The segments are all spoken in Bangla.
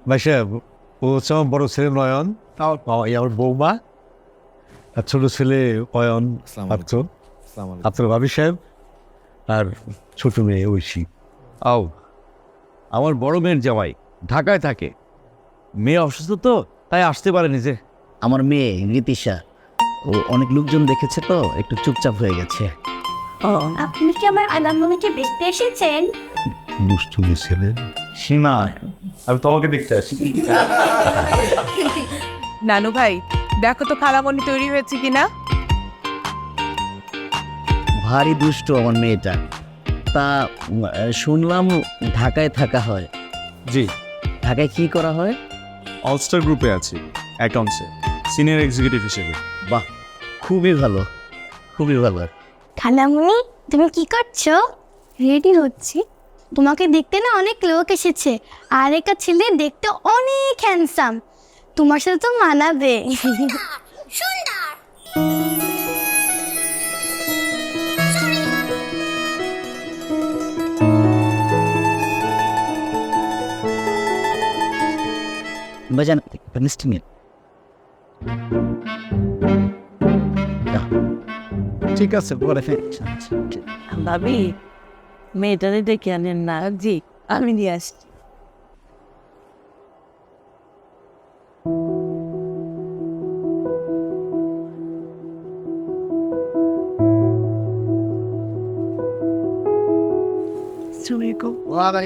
ভাই সাহেব, ও হচ্ছে আমার বড় ছেলে নয়ন, আমার বৌমা, আর ছোট ছেলে অয়ন, আপনার ভাবি সাহেব, আর ছোট মেয়ে ঐশী। আও, আমার বড় মেয়ের জামাই ঢাকায় থাকে, মেয়ে অসুস্থ তো তাই আসতে পারেনি যে। আমার মেয়ে ঋতিশা, ও অনেক লোকজন দেখেছে তো একটু চুপচাপ হয়ে গেছে। আপনি কি আমার আলামকে দেখতে এসেছেন? দুষ্টু ছেলে। সীমা, আমি তোমাকে দেখতে আসি। নানু ভাই, দেখো তো খালামণি তৈরি হয়েছে কিনা। ভারী দুষ্ট আমার মেয়েটা। তা শুনলাম ঢাকায় থাকা হয়। জি, ঢাকায় কি করা হয়? অলস্টার গ্রুপে আছি অ্যাকাউন্টসে সিনিয়র এক্সিকিউটিভ হিসেবে। বাহ, খুবই ভালো, খুবই ভালো। খালামুনি, তুমি কি করছো? রেডি হচ্ছি। তোমাকে দেখতে না অনেক লোক এসেছে, আর একটা ছেলে দেখতে অনেক হ্যান্ডসাম, তোমার সাথে তো মানাবে। বাজান মিষ্টি নিন। ঠিক আছে, পরে ভাবি, মেয়েটারে ডেকে আনেন না। জি, আমি নিয়ে আসছি।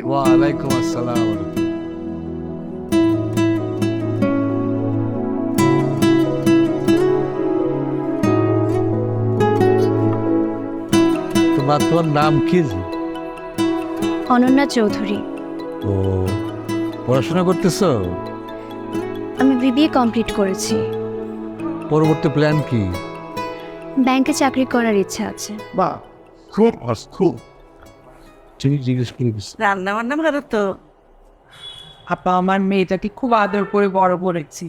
ওয়ালাইকুম আসসালাম। তোমার নাম কি? অনন্যা চৌধুরী। ও, পড়াশোনা করতেছো? আমি বিবিএ কমপ্লিট করেছি। পরবর্তী প্ল্যান কি? ব্যাংকে চাকরি করার ইচ্ছা আছে। বাহ, খুব খুব ঠিক জিজ্ঞেস করিস। রান্না বান্না ভালো তো? আপা, আমার মেয়েটাকে খুব আদর করে বড় করেছি,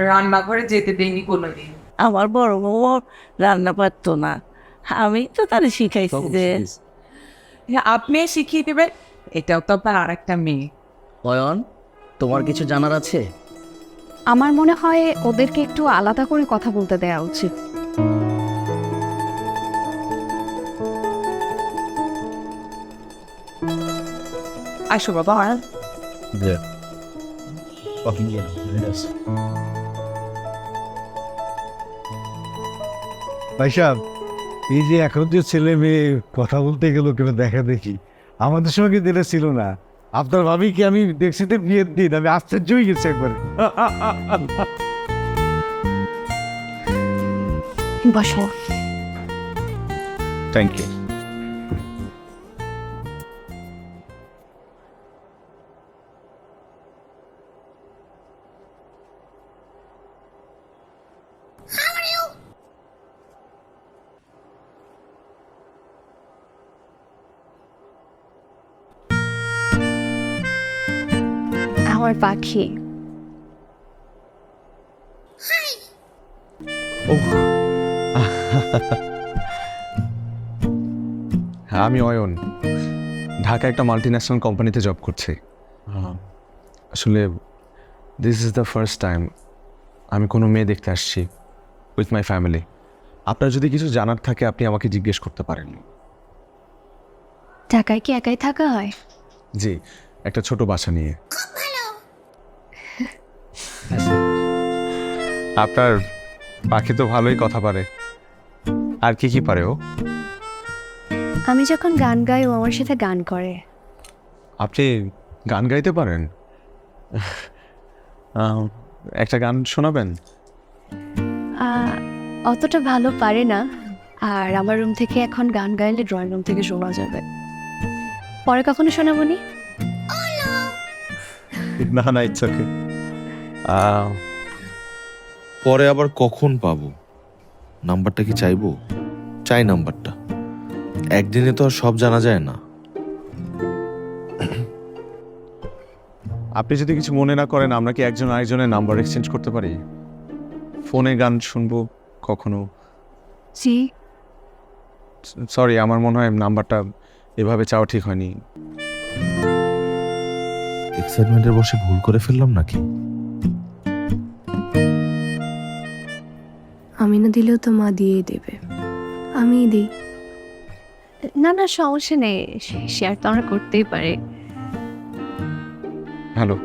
রান্নাঘরে যেতে দেয়নি কোনোদিন। আমার বড় বউ রান্না পারতো না, আমি তো তারে শিখাইছি যে। আপনি শিখিয়ে দেবেন, এটাও তো আপনার আর একটা মেয়ে। অয়ন, তোমার কিছু জানার আছে? আমার মনে হয় ওদেরকে একটু আলাদা করে কথা বলতে দেওয়া উচিত। আসো বাবা। ভাই সাহেব, এই যে এখন যে ছেলে মেয়ে কথা বলতে গেল কেন দেখা দেখি, আমাদের সঙ্গে দিলে ছিল না। আপনার ভাবি কি আমি দেখছি তো বিয়ের দিন, আমি আশ্চর্য হয়ে গেছি একবারে। বসো। Thank you. আমার পাখি। হ্যাঁ, আমি অয়ন, ঢাকা একটা মাল্টিন্যাশনাল কোম্পানিতে জব করছি। আসলে this is the first time আমি কোনো মেয়ে দেখতে আসছি উইথ মাই ফ্যামিলি। আপনার যদি কিছু জানার থাকে আপনি আমাকে জিজ্ঞেস করতে পারেন। ঢাকায় কি একাই থাকা হয়? জি, একটা ছোট বাসা নিয়ে। আপনার পাখি তো ভালোই কথা পারে, আর কি কি পারে ও? আমি যখন গান গাই ও আমার সাথে গান করে। আপনি গান গাইতে পারেন? একটা গান শোনাবেন? অতটা ভালো পারে না, আর আমার রুম থেকে এখন গান গাইলে ড্রয়িং রুম থেকে শোনা যাবে। পরে কখনো শোনাবনি? না না, ইটস ওকে। পরে আবার কখন পাবো? নাম্বারটা কি চাইবো? চাই নাম্বারটা, একদিনে তো আর সব জানা যায় না। আপনি যদি কিছু মনে না করেন, আমরা কি একজন আরেকজনের নাম্বার এক্সচেঞ্জ করতে পারি? ফোনে গান শুনবো কখনো? জি। সরি, আমার মনে হয় নাম্বারটা এভাবে চাওয়া ঠিক হয়নি। এক্সাইটমেন্টের বসে ভুল করে ফেললাম নাকি? আমি না দিলেও তো মা দিয়েই দেবে, আমিই দিই। না না, সমস্যা নেই, শেয়ার তো আমরা করতেই পারি। হ্যালো,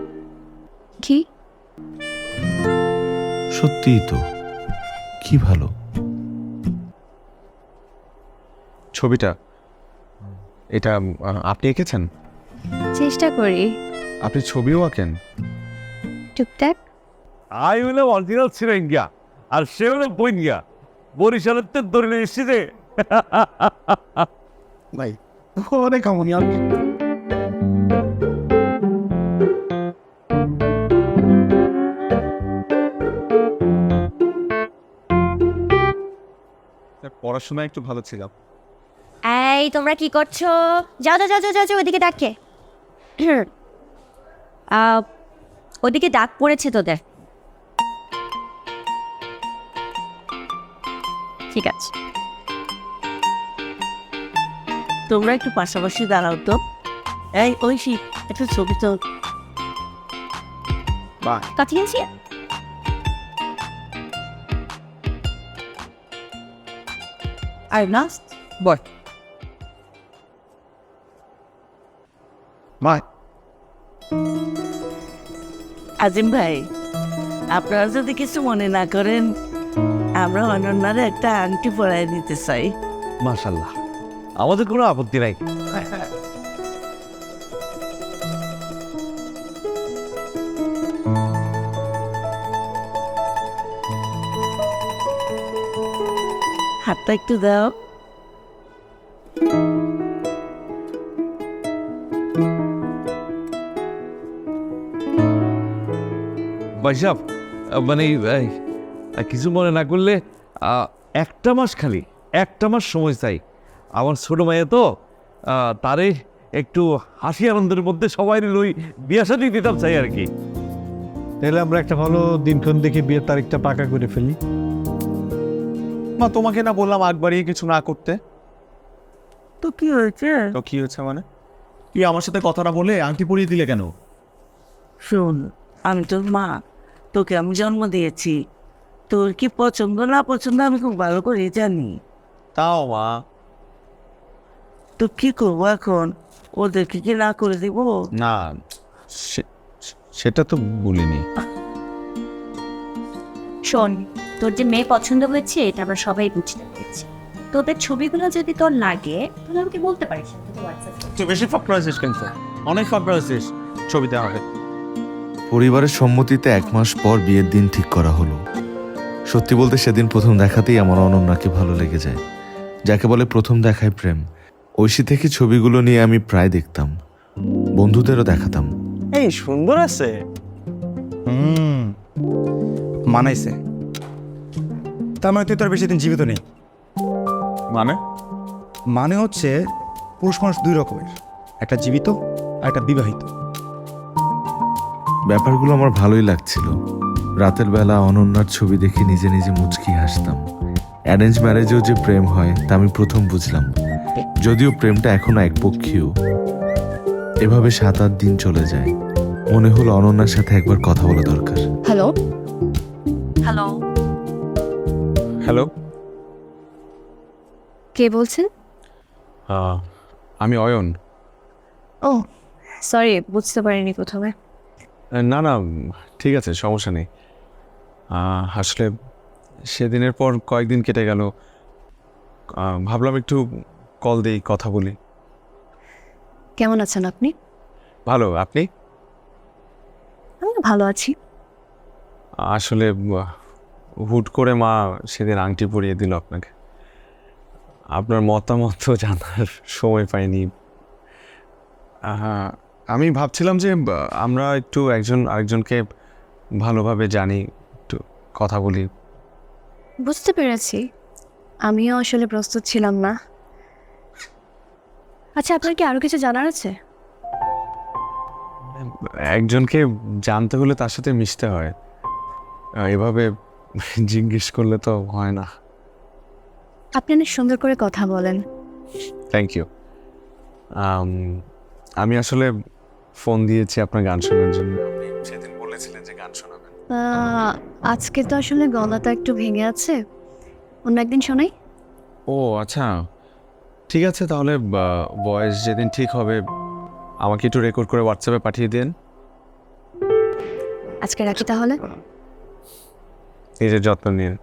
কি সত্যিই তো, কি ভালো। ছবিটা এটা আপনি এঁকেছেন? চেষ্টা করি, আপনি ছবিও আঁকেন? টুকটাক। আই হলো অরিজিনাল সিরেঙ্গা আর সে হলো বইঙ্গা, বরিশালের তো দরিলে এসেছে। ভাই অনেক আমনি আর পড়াশোনায় একটু ভালো ছিলাম। এই তোমরা কি করছো? যাও যাও যাও যাও যাও, ওদিকে ডাকে। ওদিকে ডাক পড়েছে তোদের। ঠিক আছে, তোমরা একটু পাশাপাশি দাঁড়াও তো। এই ঐশী, একটা ছবি তো। কাছে গেছি। আর লাস্ট বয়। মা আজিম ভাই, আপনারা যদি কিছু মনে না করেন, আমরা অনন্যারে একটা আংটি পরাই দিতে চাই। মাশাল্লাহ, আমাদের কোনো আপত্তি নাই। হাতটা একটু দাও। ভাইসাব, মানে কিছু মনে না করলে একটা মাস খালি একটা মাস সময় চাই। আমার ছোট মাইয়া তো, তারে একটু হাসি আনন্দের মধ্যে সবাই লই বিয়া শাদী দিতাম চাই আর কি। তাহলে আমরা একটা ভালো দিনক্ষণ দেখে বিয়ের তারিখটা পাকা করে ফেলি। মা, তোমাকে না বললাম আগ বাড়িয়ে কিছু না করতে? তো কি হয়েছে? তো কি হচ্ছে মানে? কি আমার সাথে কথাটা বলে আংটি পরিয়ে দিলে কেন? শোন, আমি তোর মা, তোকে আমি জন্ম দিয়েছি। তোর কি পছন্দ না পছন্দ আমি খুব ভালো করে জানি। তাও মা, তো কি করবো এখন? ওদেরকে কি না করে দিব? না সেটা তো বলিনি। শোন, তোর যে মেয়ে পছন্দ হয়েছে এটা আমরা সবাই বুঝতে পেরেছি। তোদের ছবিগুলো যদি তোর লাগে তাহলে আমাকে বলতে পারিস। তুই বেশি ফাঁপড়া হয়েছিস কিন্তু, অনেক ফাঁপড়া হয়েছিস ছবিতে আমাকে। পরিবারের সম্মতিতে 1 মাস পর বিয়ের দিন ঠিক করা হলো। সত্যি বলতে সেদিন প্রথম দেখাতেই আমার অনন্যাকে ভালো লেগে যায়, যাকে বলে প্রথম দেখায় প্রেম। ঐশী থেকে ছবিগুলো নিয়ে আমি প্রায় দেখতাম, বন্ধুদেরও দেখাতাম। এই সুন্দর আছে, মানাইছে। তার মানে তুই তোর বেশি দিন জীবিত নেই। মানে মানে হচ্ছে পুরুষ মানুষ 2 রকমের, একটা জীবিত আর একটা বিবাহিত। ব্যাপারগুলো আমার ভালোই লাগছিল। রাতের বেলা অনন্যার ছবি দেখে নিজে নিজে মুচকি হাসতাম। অ্যারেঞ্জ ম্যারেজেও যে প্রেম হয় তা আমি প্রথম বুঝলাম, যদিও প্রেমটা এখনো একপক্ষীয়। এভাবে 7-8 দিন চলে যায়। মনে হলো অনন্যার সাথে একবার কথা বলা দরকার। হ্যালো হ্যালো, হ্যালো, কে বলছেন? আমি অয়ন। ও সরি, বুঝতে পারিনি প্রথমে। না না, ঠিক আছে, সমস্যা নেই। আসলে সেদিনের পর কয়েকদিন কেটে গেল, ভাবলাম একটু কল দিই, কথা বলি। কেমন আছেন আপনি? ভালো, আপনি? আমি ভালো আছি। আসলে হুট করে মা সেদিন আংটি পরিয়ে দিল আপনাকে। আপনার মতামত তো জানার সময় পাইনি। আমি ভাবছিলাম যে আমরা একটু একজন আরেকজনকে ভালোভাবে জানি, একটু কথা বলি। বুঝতে পেরেছি, আমিও আসলে প্রস্তুত ছিলাম না। আচ্ছা, আপনার কি আরো কিছু জানার আছে? একজনকে জানতে হলে তার সাথে মিশতে হয়, এভাবে জিজ্ঞেস করলে তো হয় না। আপনি অনেক সুন্দর করে কথা বলেন। Thank you. আমি আসলে ফোন দিয়েছি আপনার গান শোনার জন্য। আপনি সেদিন বলেছিলেন যে গান শোনাবেন। আজকে তো আসলে গলাটা একটু ভেঙে আছে, অন্য একদিন শোনাই। ও আচ্ছা, ঠিক আছে তাহলে ভয়েস যেদিন ঠিক হবে আমাকে একটু রেকর্ড করে হোয়াটসঅ্যাপে পাঠিয়ে দিন। আজকে রাখি তাহলে। নিজের যত্ন নিন।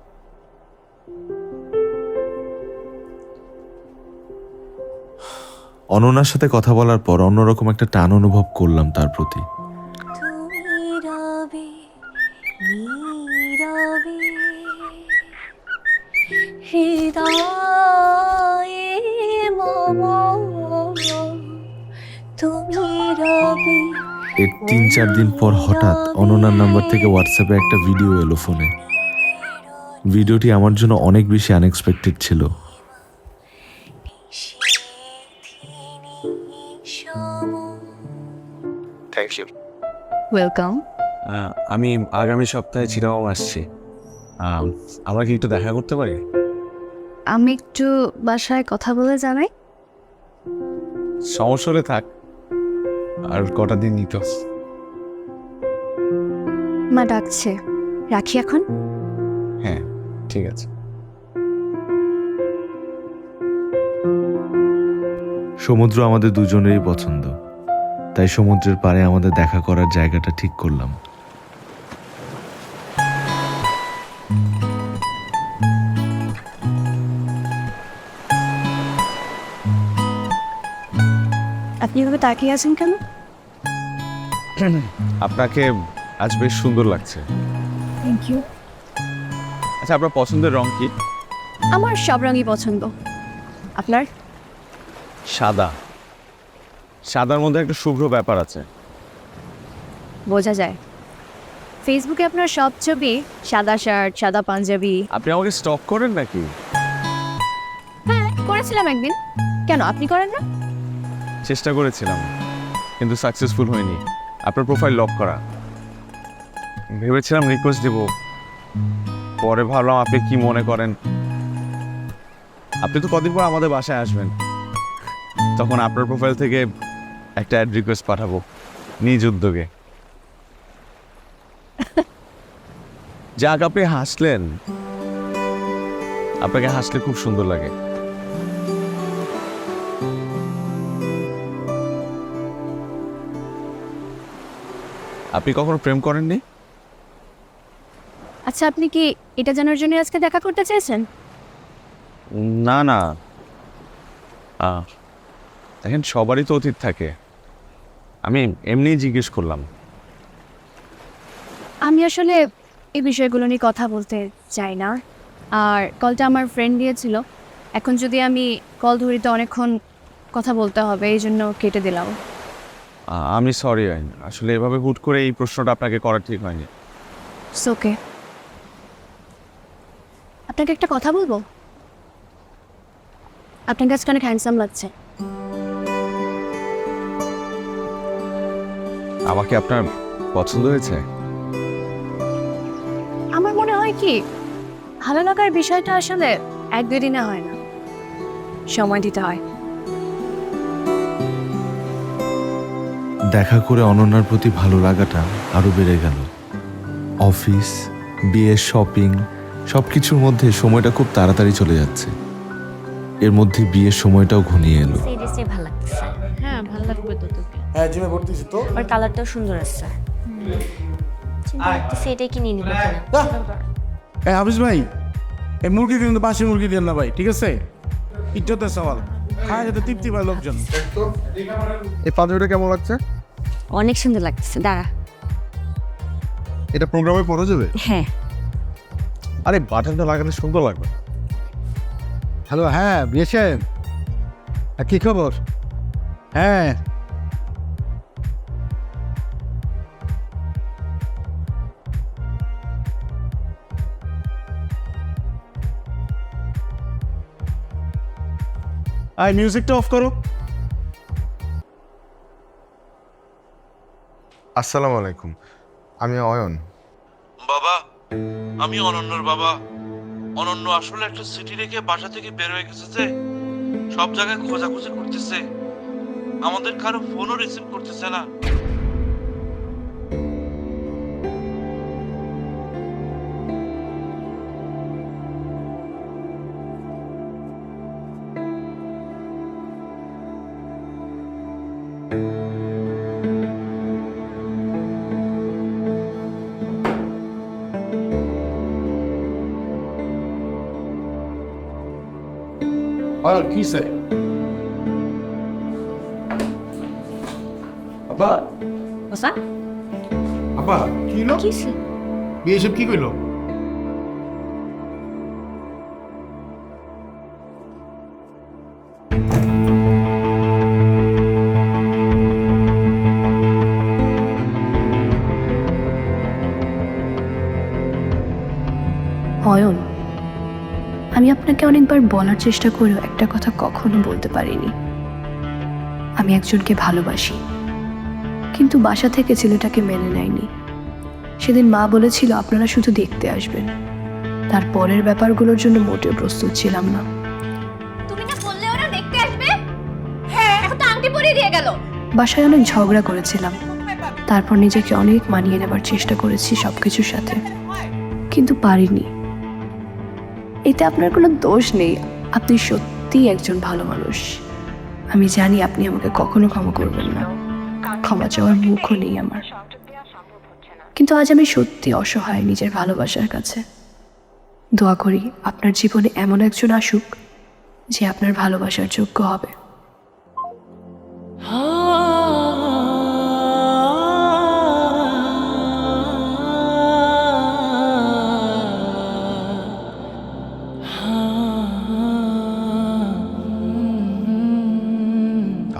অনন্যার সাথে কথা বলার পর অন্যরকম একটা টান অনুভব করলাম তার প্রতি। এর 3-4 দিন পর হঠাৎ অনন্যার নাম্বার থেকে হোয়াটসঅ্যাপে একটা ভিডিও এলো ফোনে। ভিডিওটি আমার জন্য অনেক বেশি আনএক্সপেক্টেড ছিল। Thank you. ওয়েলকাম। আমি আগামী সপ্তাহে চিটাগং আসছি, আমরা কি একটু দেখা করতে পারি? আমি একটু বাসায় কথা বলে জানাই। সমস্যা হলে থাক, আর কটা দিন নিত। মা ডাকছে, রাখি এখন। হ্যাঁ ঠিক আছে। সমুদ্র আমাদের দুজনেরই পছন্দ, তাই সমুদ্রের পাড়ে আমাদের দেখা করার জায়গাটা ঠিক করলাম। আপনি এভাবে তাকিয়ে আছেন কেন? আপনাকে আজ বেশ সুন্দর লাগছে। Thank you. আচ্ছা, আপনার পছন্দের রং কি? আমার সব রঙই পছন্দ। আপনার? সাদা। সাদার মধ্যে একটা শুভ্র ব্যাপার আছে। বোঝা যায়। ফেসবুকে আপনার সব ছবি সাদা শার্ট, সাদা পাঞ্জাবি। আপনি আমাকে স্টক করেন নাকি? হ্যাঁ করেছিলাম একদিন, কেন আপনি করেন না? চেষ্টা করেছিলাম কিন্তু সাকসেসফুল হয়নি। আপনার প্রোফাইল লক করা। ভেবেছিলাম রিকোয়েস্ট দেব, পরে ভাবলাম আপনি কি মনে করেন। আপনি তো কদিন পর আমাদের বাসায় আসবেন, তখন আপনার প্রোফাইল থেকে একটা অ্যাড রিকোয়েস্ট পাঠাবো নিজ উদ্যোগে। যাক, আপনি হাসলেন। আপনাকে হাসলে খুব সুন্দর লাগে। আপনি কখনো প্রেম করেননি? আচ্ছা, আপনি কি এটা জানার জন্য আজকে দেখা করতে চেয়েছেন? না না, দেখেন সবারই তো অতীত থাকে, আমি এমনিই জিজ্ঞেস করলাম। আমি আসলে এই বিষয়গুলো নিয়ে কথা বলতে চাই না, আর কলটা আমার ফ্রেন্ড দিয়েছিল। এখন যদি আমি কল ধরি তো অনেকক্ষণ কথা বলতে হবে, এই জন্য কেটে দিলাম। আমি সরি, আসলে এভাবে হুট করে এই প্রশ্নটা আপনাকে করা ঠিক হয়নি। ওকে, আপনাকে একটা কথা বলবো। আপনার কাছে অনেক হ্যান্ডসাম লাগছে। আমাকে আপনার পছন্দ হয়েছে? আমার মনে হয় কি, ভালো লাগার বিষয়টা আসলে 1-2 দিনে হয় না, সময় দিতে হয়। দেখা করে অনন্যার প্রতি ভালো লাগাটা আরো বেড়ে গেল। অফিস, বিয়ের শপিং, সবকিছুর মধ্যে সময়টা খুব তাড়াতাড়ি চলে যাচ্ছে। এর মধ্যে বিয়ের সময়টাও ঘনিয়ে এলো। ভালো লাগতেছে। হ্যাঁ, ভালো লাগবে তো তোকে। হ্যাঁ, জিমে ভর্তি হয়েছি তো। আর কালারটাও সুন্দর আছে। চিন্তা করতেছি এটাই কিনে নিব কিনা। এই হাফিজ ভাই, এই মুরগি কিন্তু বাসি মুরগি দেন না ভাই, ঠিক আছে? ইজ্জতের সওয়াল, খায় যাতে তৃপ্তি পায় লোকজন। এই পাঞ্জাবিটা কেমন লাগছে? অনেক সুন্দর লাগতেছে, দাঁড়া। এটা প্রোগ্রামে পড়া যাবে? হ্যাঁ। আরে বাটনটা লাগালে সুন্দর লাগবে। হ্যালো, হ্যাঁ বিয়ে সাহেব, কী খবর? হ্যাঁ, আয় মিউজিকটা অফ করো। আসসালামু আলাইকুম, আমি অয়ন। বাবা, আমি অনন্যর বাবা। অনন্য আসলে একটা সিটি রেখে বাসা থেকে বের হয়ে গেছে, যে সব জায়গায় খোঁজাখুঁজি করতেছে, আমাদের কারো ফোনও রিসিভ করতেছে না। অয়ন কি স্যার আব্বা বসা আব্বা কি হলো কিসে বিয়ে সব কি কইলো? অয়ন, আমি আপনাকে অনেকবার বলার চেষ্টা করেও একটা কথা কখনো বলতে পারিনি। আমি একজনকে ভালোবাসি, কিন্তু বাসা থেকে ছেলেটাকে মেনে নেয়নি। সেদিন মা বলেছিল আপনারা শুধু দেখতে আসবেন, তারপরের ব্যাপারগুলোর জন্য মোটেও প্রস্তুত ছিলাম না। তুমি না বললে ওরা দেখতে আসবে? হ্যাঁ, এখন তো আংটি পরিয়ে দিয়ে গেল। বাসায় অনেক ঝগড়া করেছিলাম, তারপর নিজেকে অনেক মানিয়ে নেবার চেষ্টা করেছি সবকিছুর সাথে, কিন্তু পারিনি। এতে আপনার কোনো দোষ নেই, আপনি সত্যিই একজন ভালো মানুষ। আমি জানি আপনি আমাকে কখনো ক্ষমা করবেন না, ক্ষমা চাওয়ার মুখও নেই আমার। কিন্তু আজ আমি সত্যি অসহায় নিজের ভালোবাসার কাছে। দোয়া করি আপনার জীবনে এমন একজন আসুক যে আপনার ভালোবাসার যোগ্য হবে।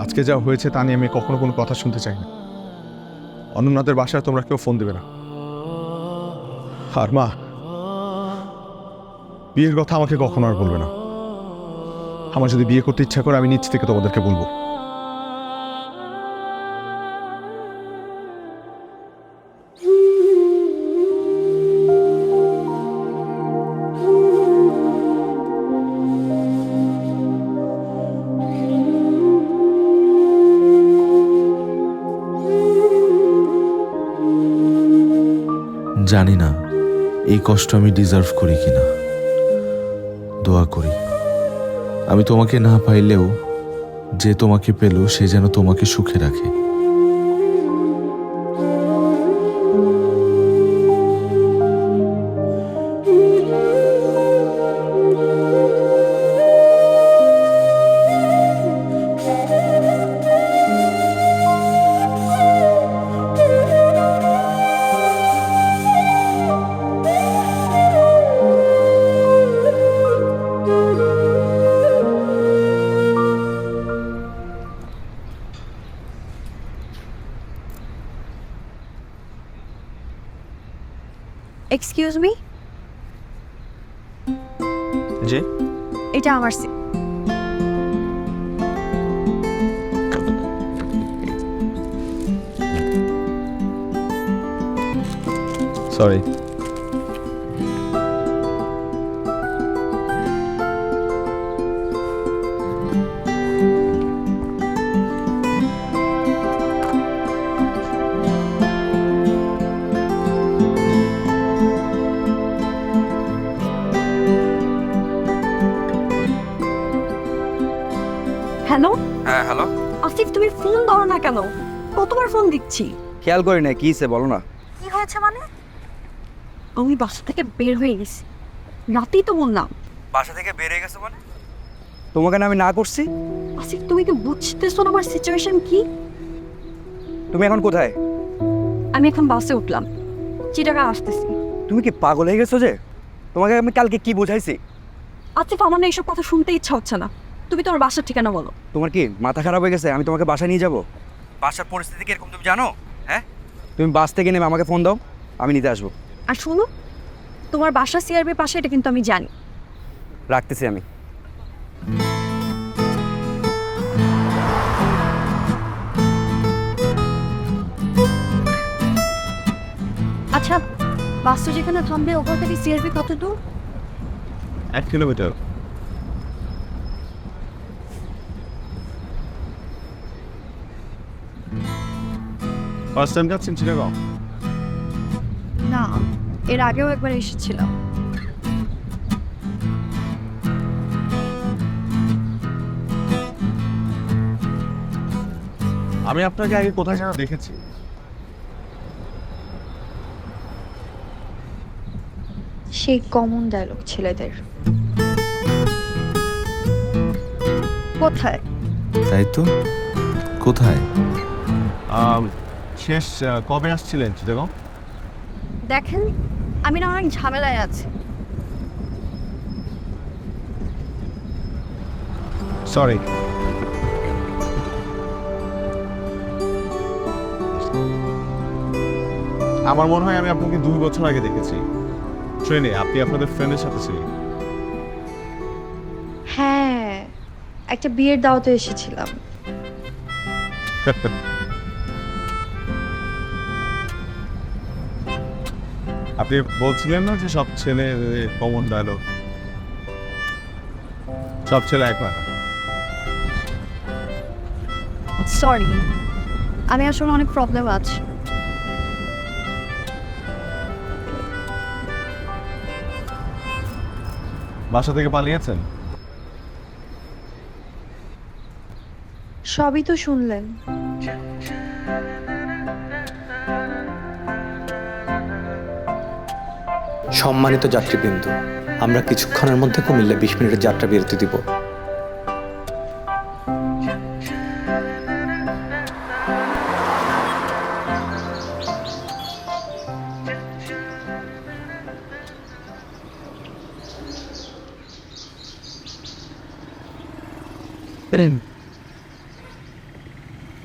আজকে যা হয়েছে তা নিয়ে আমি কখনো কোনো কথা শুনতে চাই না। অনন্যাদের বাসায় তোমরা কেউ ফোন দেবে না। আর মা, বিয়ের কথা আমাকে কখনো আর বলবে না। আমার যদি বিয়ে করতে ইচ্ছা করে আমি নিজ থেকে তোমাদেরকে বলবো। জানি না এই কষ্ট আমি ডিজার্ভ করি কিনা। দোয়া করি আমি তোমাকে না পাইলেও যে তোমাকে পেল সে যেন তোমাকে সুখে রাখে। এক্সকিউজ মি, জি এটা আমার সিট। সরি। হ্যালো হ্যাঁ হ্যালো, আসিফ, তুমি ফোন ধরো না কেন? কতবার ফোন দিচ্ছি। খেয়াল করি না, কিসে বলো না। কি হয়েছে মানে? আমি বাসা থেকে বের হয়ে গেছি, রাতেই তো বললাম। বাসা থেকে বেরিয়ে গেছো মানে? তোমাকে না আমি না করছি? আসিফ, তুমি কি বুঝতেছো না আমার সিচুয়েশন কি? তুমি এখন কোথায়? আমি এখন বাসে উঠলাম, চিটাগাং আসতেছি। তুমি কি পাগল হয়ে গেছো যে? তোমাকে আমি কালকে কি বুঝাইছি? আসিফ, আমার না এইসব কথা শুনতে ইচ্ছা হচ্ছে না। তুমি তোমার বাসার ঠিকানা বলো। তোমার কি মাথা খারাপ হয়ে গেছে? আমি তোমাকে বাসায় নিয়ে যাব? বাসার পরিস্থিতি কি এরকম তুমি জানো? হ্যাঁ, তুমি বাস থেকে নেমে আমাকে ফোন দাও, আমি নিতে আসবো। আর শোনো, তোমার বাসা সিআরবি পাশে, এটা কিন্তু আমি জানি। রাখতেছি আমি। আচ্ছা, বাসটা যেখানে থামবে ওখান থেকে সিআরবি কত দূর? 1 কিলোমিটার। ফার্স্ট টাইম যাচ্ছেন চিটাগাং? না, এর আগেও একবার এসেছিলাম। আমি আপনাকে আগে কোথায় যেন দেখেছি। সেই কমন ডায়লগ ছেলেদের। কোথায়? তাই তো, কোথায়? শেষ কবে আসছিলেন চিটাগং? দেখেন, আমি না অনেক ঝামেলায় আছি। সরি। আমার মনে হয় আমি আপনাকে 2 বছর আগে দেখেছি ট্রেনে, আপনি আপনাদের ফ্রেন্ডের সাথে ছিলেন। হ্যাঁ, একটা বিয়ের দাওয়াতে এসেছিলাম। আপনি বলছিলেন না যে সব ছেলে কমন ডায়লগ, সব ছেলে এক হয় না। সরি, আমি আসলে অনেক প্রবলেম আছে। বাসা থেকে পালিয়েছেন? সবই তো শুনলেন। সম্মানিত যাত্রীবৃন্দ, আমরা কিছুক্ষণের মধ্যে কুমিল্লা 20 মিনিটের যাত্রা বিরতি দিব।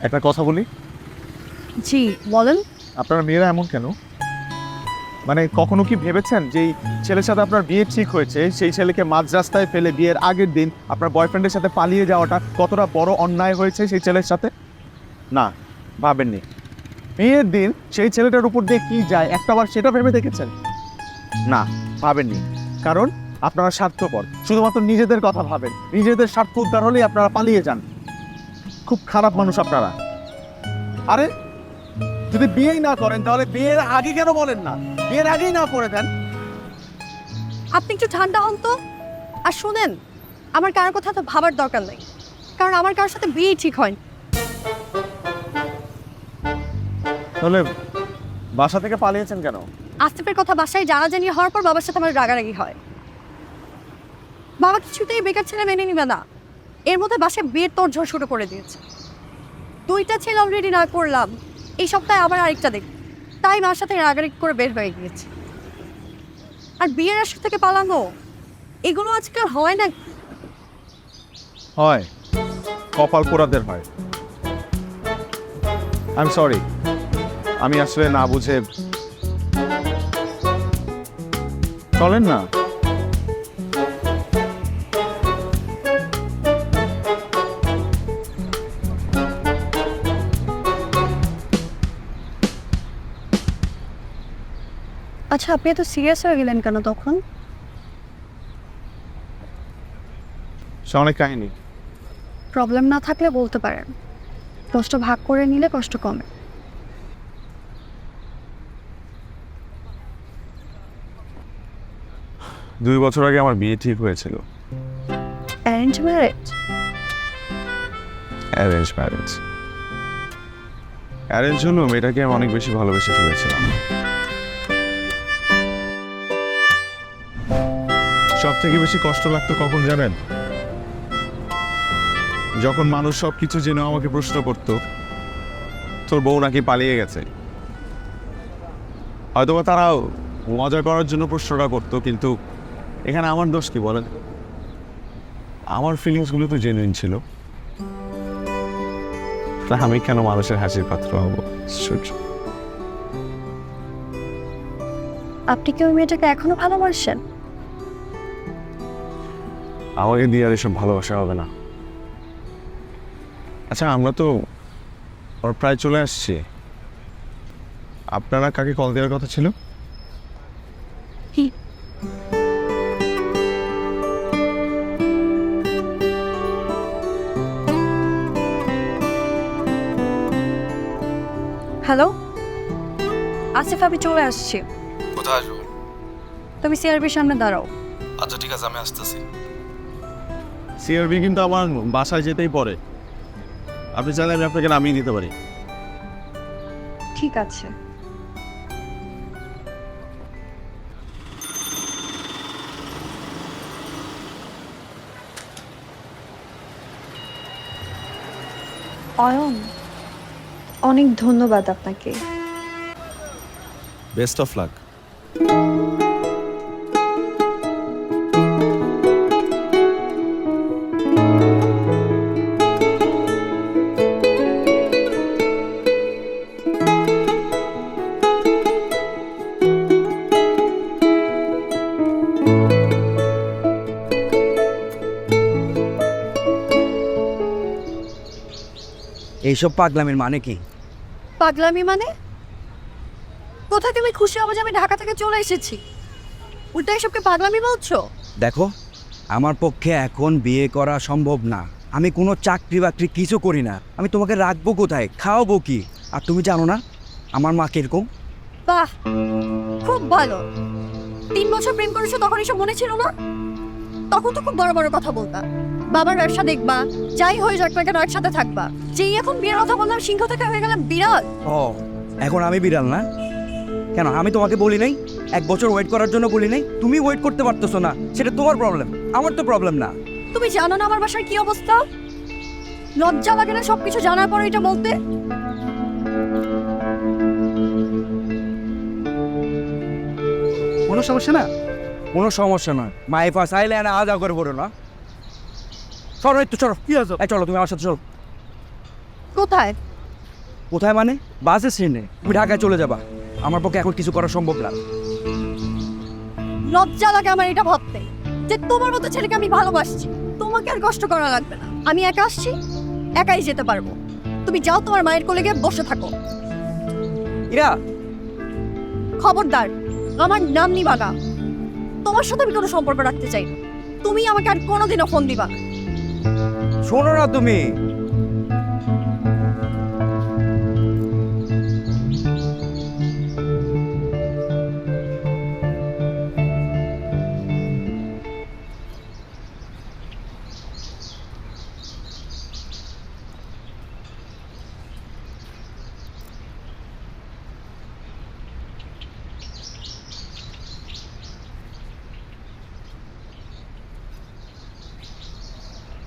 একটা কথা বলি, জি বলেন। আপনারা মেয়েরা এমন কেন? মানে কখনো কি ভেবেছেন যে এই ছেলের সাথে আপনার বিয়ে ঠিক হয়েছে, সেই ছেলেকে মাঝ রাস্তায় ফেলে বিয়ের আগের দিন আপনার বয়ফ্রেন্ডের সাথে পালিয়ে যাওয়াটা কতটা বড় অন্যায় হয়েছে সেই ছেলের সাথে? না, ভাবেননি। বিয়ের দিন সেই ছেলেটার উপর দিয়ে কি যায় একটাবার সেটা ভেবে দেখেছেন? না, ভাবেননি। কারণ আপনারা স্বার্থপর, শুধুমাত্র নিজেদের কথা ভাবেন, নিজেদের স্বার্থ উদ্ধার হলেই আপনারা পালিয়ে যান। খুব খারাপ মানুষ আপনারা। আরে যদি বিয়েই না করেন তাহলে বিয়ের আগে কেন বলেন না? বিয়ের আগেই না করে দেন। আপনি একটু ঠান্ডা হন তো। আর শুনেন, আমার কারোর কথা তো ভাবার দরকার নেই, কারণ আমার কারোর সাথে বিয়ে ঠিক হয়নি। তাহলে বাসা থেকে পালিয়েছেন কেন? আসিফের কথা বাসায় জানাজানি হওয়ার পর বাবার সাথে আমার রাগারাগি হয়। বাবা কিছুতেই বেকার ছেলে মেনে নিবে না, এর মধ্যে বাসায় বিয়ের তোড়জোড় শুরু করে দিয়েছে। 2টা ছেলে অলরেডি না করলাম, এই সপ্তাহে আবার আরেকটা দেখ, তাই মার সাথে রাগারাগি করে বের হয়ে গিয়েছে। আর বিয়ের আসর থেকে পালানো, এগুলো আজকাল হয় না। হয়, কপাল পোড়াদের হয়। আই এম সরি, আমি আসলে না বুঝে। চলেন না। আচ্ছা, আপনি এত সিরিয়াস হয়ে গেলেন কেন তখন? সে অনেক কাহিনী। প্রবলেম না থাকলে বলতে পারেন, কষ্ট ভাগ করে নিলে কষ্ট কমে। দুই বছর আগে আমার বিয়ে ঠিক হয়েছিল। Arrange marriage? Arrange marriage. Arrange হলো মেয়েটাকে আমি অনেক বেশি ভালোবেসে ফেলেছিলাম। সব থেকে বেশি কষ্ট লাগতো কখন জানেন? যখন মানুষ সব কিছু জেনে আমাকে প্রশ্ন করত, তোর বউ নাকি পালিয়ে গেছে। হয়তোবা তারাও মজা করার জন্য প্রশ্নটা করতো, কিন্তু এখানে আমার দোষ কি বলেন? আমার ফিলিংসগুলো তো জেনুইন ছিল। তা আমি কেন মানুষের হাসির পাত্র হব? আপনি কি ওই মেয়েটাকে এখনো ভালোবাসেন? আমাকে দিয়ে আর এসব ভালোবাসা হবে না। আচ্ছা, আমরা তো প্রায় চলে আসছি। আপনারা কাকে কল দেওয়ার কথা ছিল? হ্যালো আসিফ, আমি চলে আসছি। কোথায় আসবো? তুমি সিআরবির সামনে দাঁড়াও। আচ্ছা ঠিক আছে, আমি আসতেছি। সিআরবি কিন্তু আমার বাসায় যেতেই পড়ে। আপনি চাইলে আমি আপনাকে নামিয়ে দিতে পারি। ঠিক আছে। অয়ন, অনেক ধন্যবাদ আপনাকে। Best of luck. এইসব পাগলামের মানে কি? পাগলামি মানে? কোথায় তুমি খুশি হবে যে আমি ঢাকা থেকে চলে এসেছি, উল্টা এসবকে পাগলামি বলছো? দেখো, আমার পক্ষে এখন বিয়ে করা সম্ভব না। আমি কোনো চাকরি বাকরি কিছু করি না। আমি তোমাকে রাখবো কোথায়, খাওয়াবো কি? আর তুমি জানো না আমার মা কিরকম? বাহ, খুব ভালো। 3 বছর প্রেম করেছো, তখন এসব মনে ছিল না? তখন তো খুব বড় বড় কথা বলতা, বাবার ব্যবসা দেখবা, যাই হয়ে যাক না কেন একসাথে থাকবা। যেই এখন বিয়ের কথা বললাম, সিংহ থেকে হয়ে গেলাম বিড়াল। ও, এখন আমি বিড়াল না? কেন, আমি তোমাকে বলি নাই 1 বছর ওয়েট করার জন্য বলি নাই? তুমি ওয়েট করতে পারতেছো না, সেটা তোমার প্রবলেম, আমার তো প্রবলেম না। তুমি জানো না আমার বাসার কি অবস্থা? লজ্জা লাগে না সবকিছু জানার পরে এটা বলতে? কোনো সমস্যা না? কোনো সমস্যা নয়। মাই ফাস আইলে না আজা করে বলো না। চলো একটু, চলো। কি আছে? চলো, তুমি আমার সাথে চলো। কোথায়? কোথায় মানে? বাস স্ট্যান্ডে। তুমি ঢাকায় চলে যাবা। আমার পক্ষে এখন কিছু করা সম্ভব না। লজ্জা লাগে আমার এটা ভাবতে যে তোমার মতো ছেলেকে আমি ভালোবাসছি। তোমাকে আর কষ্ট করা লাগবে না, আমি একা আসছি, একাই যেতে পারবো। তুমি যাও, তোমার মায়ের কোলে গিয়ে বসে থাকো। ইরা, খবরদার আমার নাম নিবা না। তোমার সাথে আমি কোনো সম্পর্ক রাখতে চাই না। তুমি আমাকে আর কোনোদিনও ফোন দিবা না। শোনো না তুমি।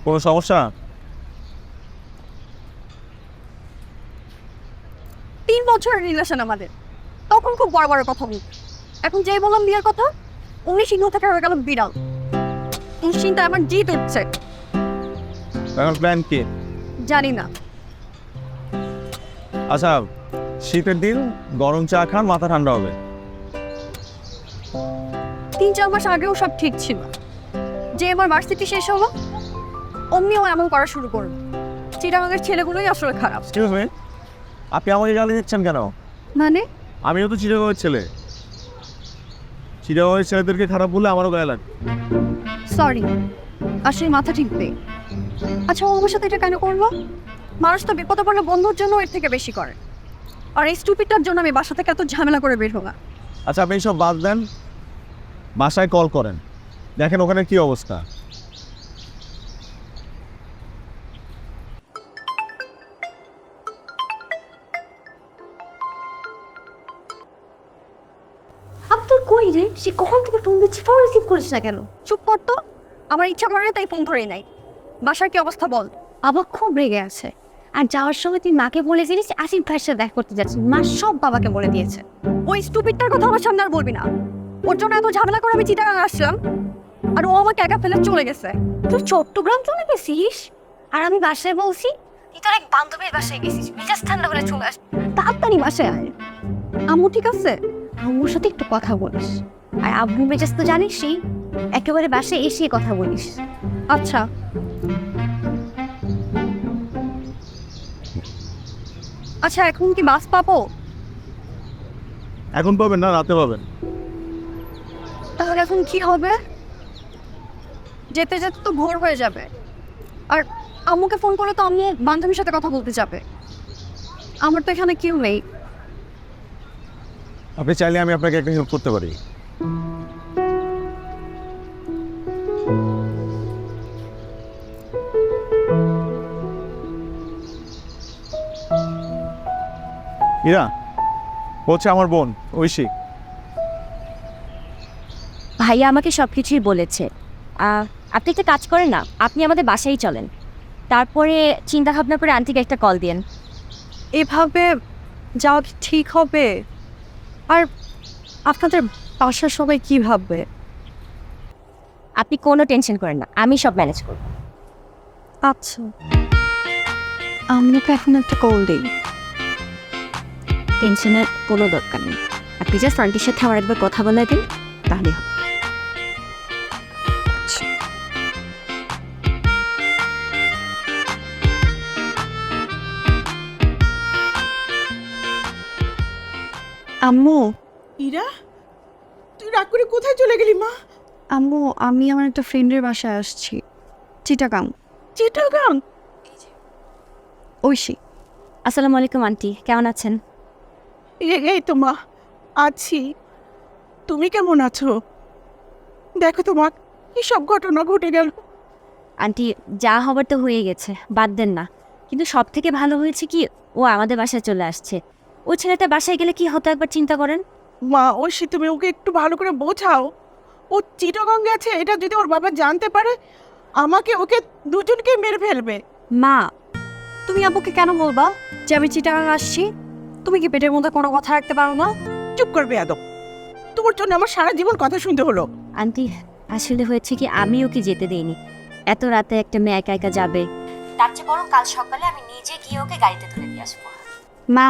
কোনো সমস্যা? 3 বছরের রিলেশন আমাদের, তখন খুব বড় বড় কথা বলি। এখন যেই বললাম বিয়ের কথা, উনি সিংহ থেকে হয়ে গেল বিড়াল। নিশ্চিন্তে আমার জিত উঠছে। এখন প্ল্যান কি? জানি না। আচ্ছা, শীতের দিন গরম চা খান, মাথা ঠান্ডা হবে। 3-4 মাস আগেও সব ঠিক ছিল। যে আমার ভার্সিটি শেষ হলো, অমনিও এমন করা শুরু করলো। চিটাগাঙের ছেলেগুলোই আসলে খারাপ। আপনি আমাকে গালি দিচ্ছেন কেন? মানে? আমিও তো চিটাগাঙের ছেলে। চিটাগাঙের ছেলেদেরকে খারাপ বলে আমারও গায়ে লাগে। সরি, আসলে মাথা ঠিক নেই। আচ্ছা, ও আমার সাথে এটা কেন করলো? মানুষ তো বিপদে পড়লে বন্ধুর জন্য এর থেকে বেশি করে। আর এই স্টুপিডটার জন্য আমি বাসা থেকে এত ঝামেলা করে বের হলাম। আচ্ছা, আপনি সব বাদ দেন, বাসায় কল করেন, দেখেন ওখানে কি অবস্থা। আব্দুল কই রে? সে কখন থেকে ফোন দিচ্ছি, ফোন রিসিভ করিস না কেন? চুপ কর তো। আমার ইচ্ছা করে তাই ফোন ধরে নাই। বাসার কি অবস্থা বল। বাবা খুব রেগে আছে, আর যাওয়ার সময় তুই মাকে বলেছিলিস আসিফ ভাইয়ের সাথে দেখা করতে যাচ্ছিস। মা সব বাবাকে বলে দিয়েছে। ওই স্টুপিডটার কথা আমার সামনে আর বলবি না। ওর জন্য এত ঝামেলা করে আমি চিটাগাং আসলাম, আর ও আমাকে একা ফেলে চলে গেছে। তুই চট্টগ্রাম চলে গেছিস, আর আমি বাসায় বলছি তুই তোর এক বান্ধবীর বাসায় গেছিস, মেজাজ ঠান্ডা করে চলে আস। তাড়াতাড়ি বাসায় আয়। আম্মু ঠিক আছে? আম্মুর সাথে একটু কথা বলিস, আর আব্বু মেজাজ তো জানিসই, একেবারে বাসায় এসে কথা বলিস। আচ্ছা। আচ্ছা, এখন কি বাস পাবো? এখন পাবেন না, রাতে পাবেন। তাহলে এখন কি হবে? যেতে যেতে তো ভোর হয়ে যাবে, আর আম্মুকে ফোন করলে তো আম্মু বান্ধবীর সাথে কথা বলতে যাবে। আমার তো এখানে কেউ নেই। আপনি চাইলে আমি আপনাকে একটা হেল্প করতে পারি। ইরা হচ্ছে আমার বোন ঐশী। ভাইয়া আমাকে সব কিছুই বলেছে। আপনি একটা কাজ করেন না, আপনি আমাদের বাসায় চলেন। তারপরে চিন্তা ভাবনা করে আন্টিকে একটা কল দিন। এভাবে যাওয়া কি ঠিক হবে? আর আপনাদের বাসার সবাই কি ভাববে? আপনি কোনো টেনশন করেন না, আমি সব ম্যানেজ করব। আচ্ছা, আমাকে এখন একটা কল দিই। টেনশনের কোনো দরকার নেই, আপনি জাস্ট আন্টির সাথে আমার একবার কথা বলে দিন, তাহলে হবে। আম্মু, ইরা, তুই রাগ করে কোথায় চলে গেলি মা? আম্মু, আমি আমার একটা ফ্রেন্ডের বাসায় আসছি, চিটাগাং। চিটাগাং? ঐশী। আসসালামু আলাইকুম আন্টি, কেমন আছেন? এই তো মা, আছি। তুমি কেমন আছো? দেখো তো মা, কি সব ঘটনা ঘটে গেল। আন্টি, যা হবার তো হয়ে গেছে, বাদ দেন না। কিন্তু সব থেকে ভালো হয়েছে কি, ও আমাদের বাসায় চলে আসছে। ও ছেলেটা বাসায় গেলে কি হতো একবার চিন্তা করেন। মা, ঐশী তুমি ওকে একটু ভালো করে বোঝাও। ও চিটাগাং গেছে, এটা যদি ওর বাবা জানতে পারে, আমাকে ওকে দুজনকে মেরে ফেলবে। মা, তুমি আব্বুকে কেন বলবা যে আমি চিটাগাং আসছি? তুমি কি পেটের মধ্যে কোনো কথা রাখতে পারো না? চুপ করবে আদব, তোমার জন্য আমার সারা জীবন কথা শুনতে হলো। আন্টি, আসলে হয়েছে কি, আমি ওকে যেতে দেইনি। এত রাতে একটা মেয়ে একা একা যাবে, তার চেয়ে বরং কাল সকালে আমি নিজে গিয়ে ওকে গাড়িতে তুলে দিয়ে আসবো। মা,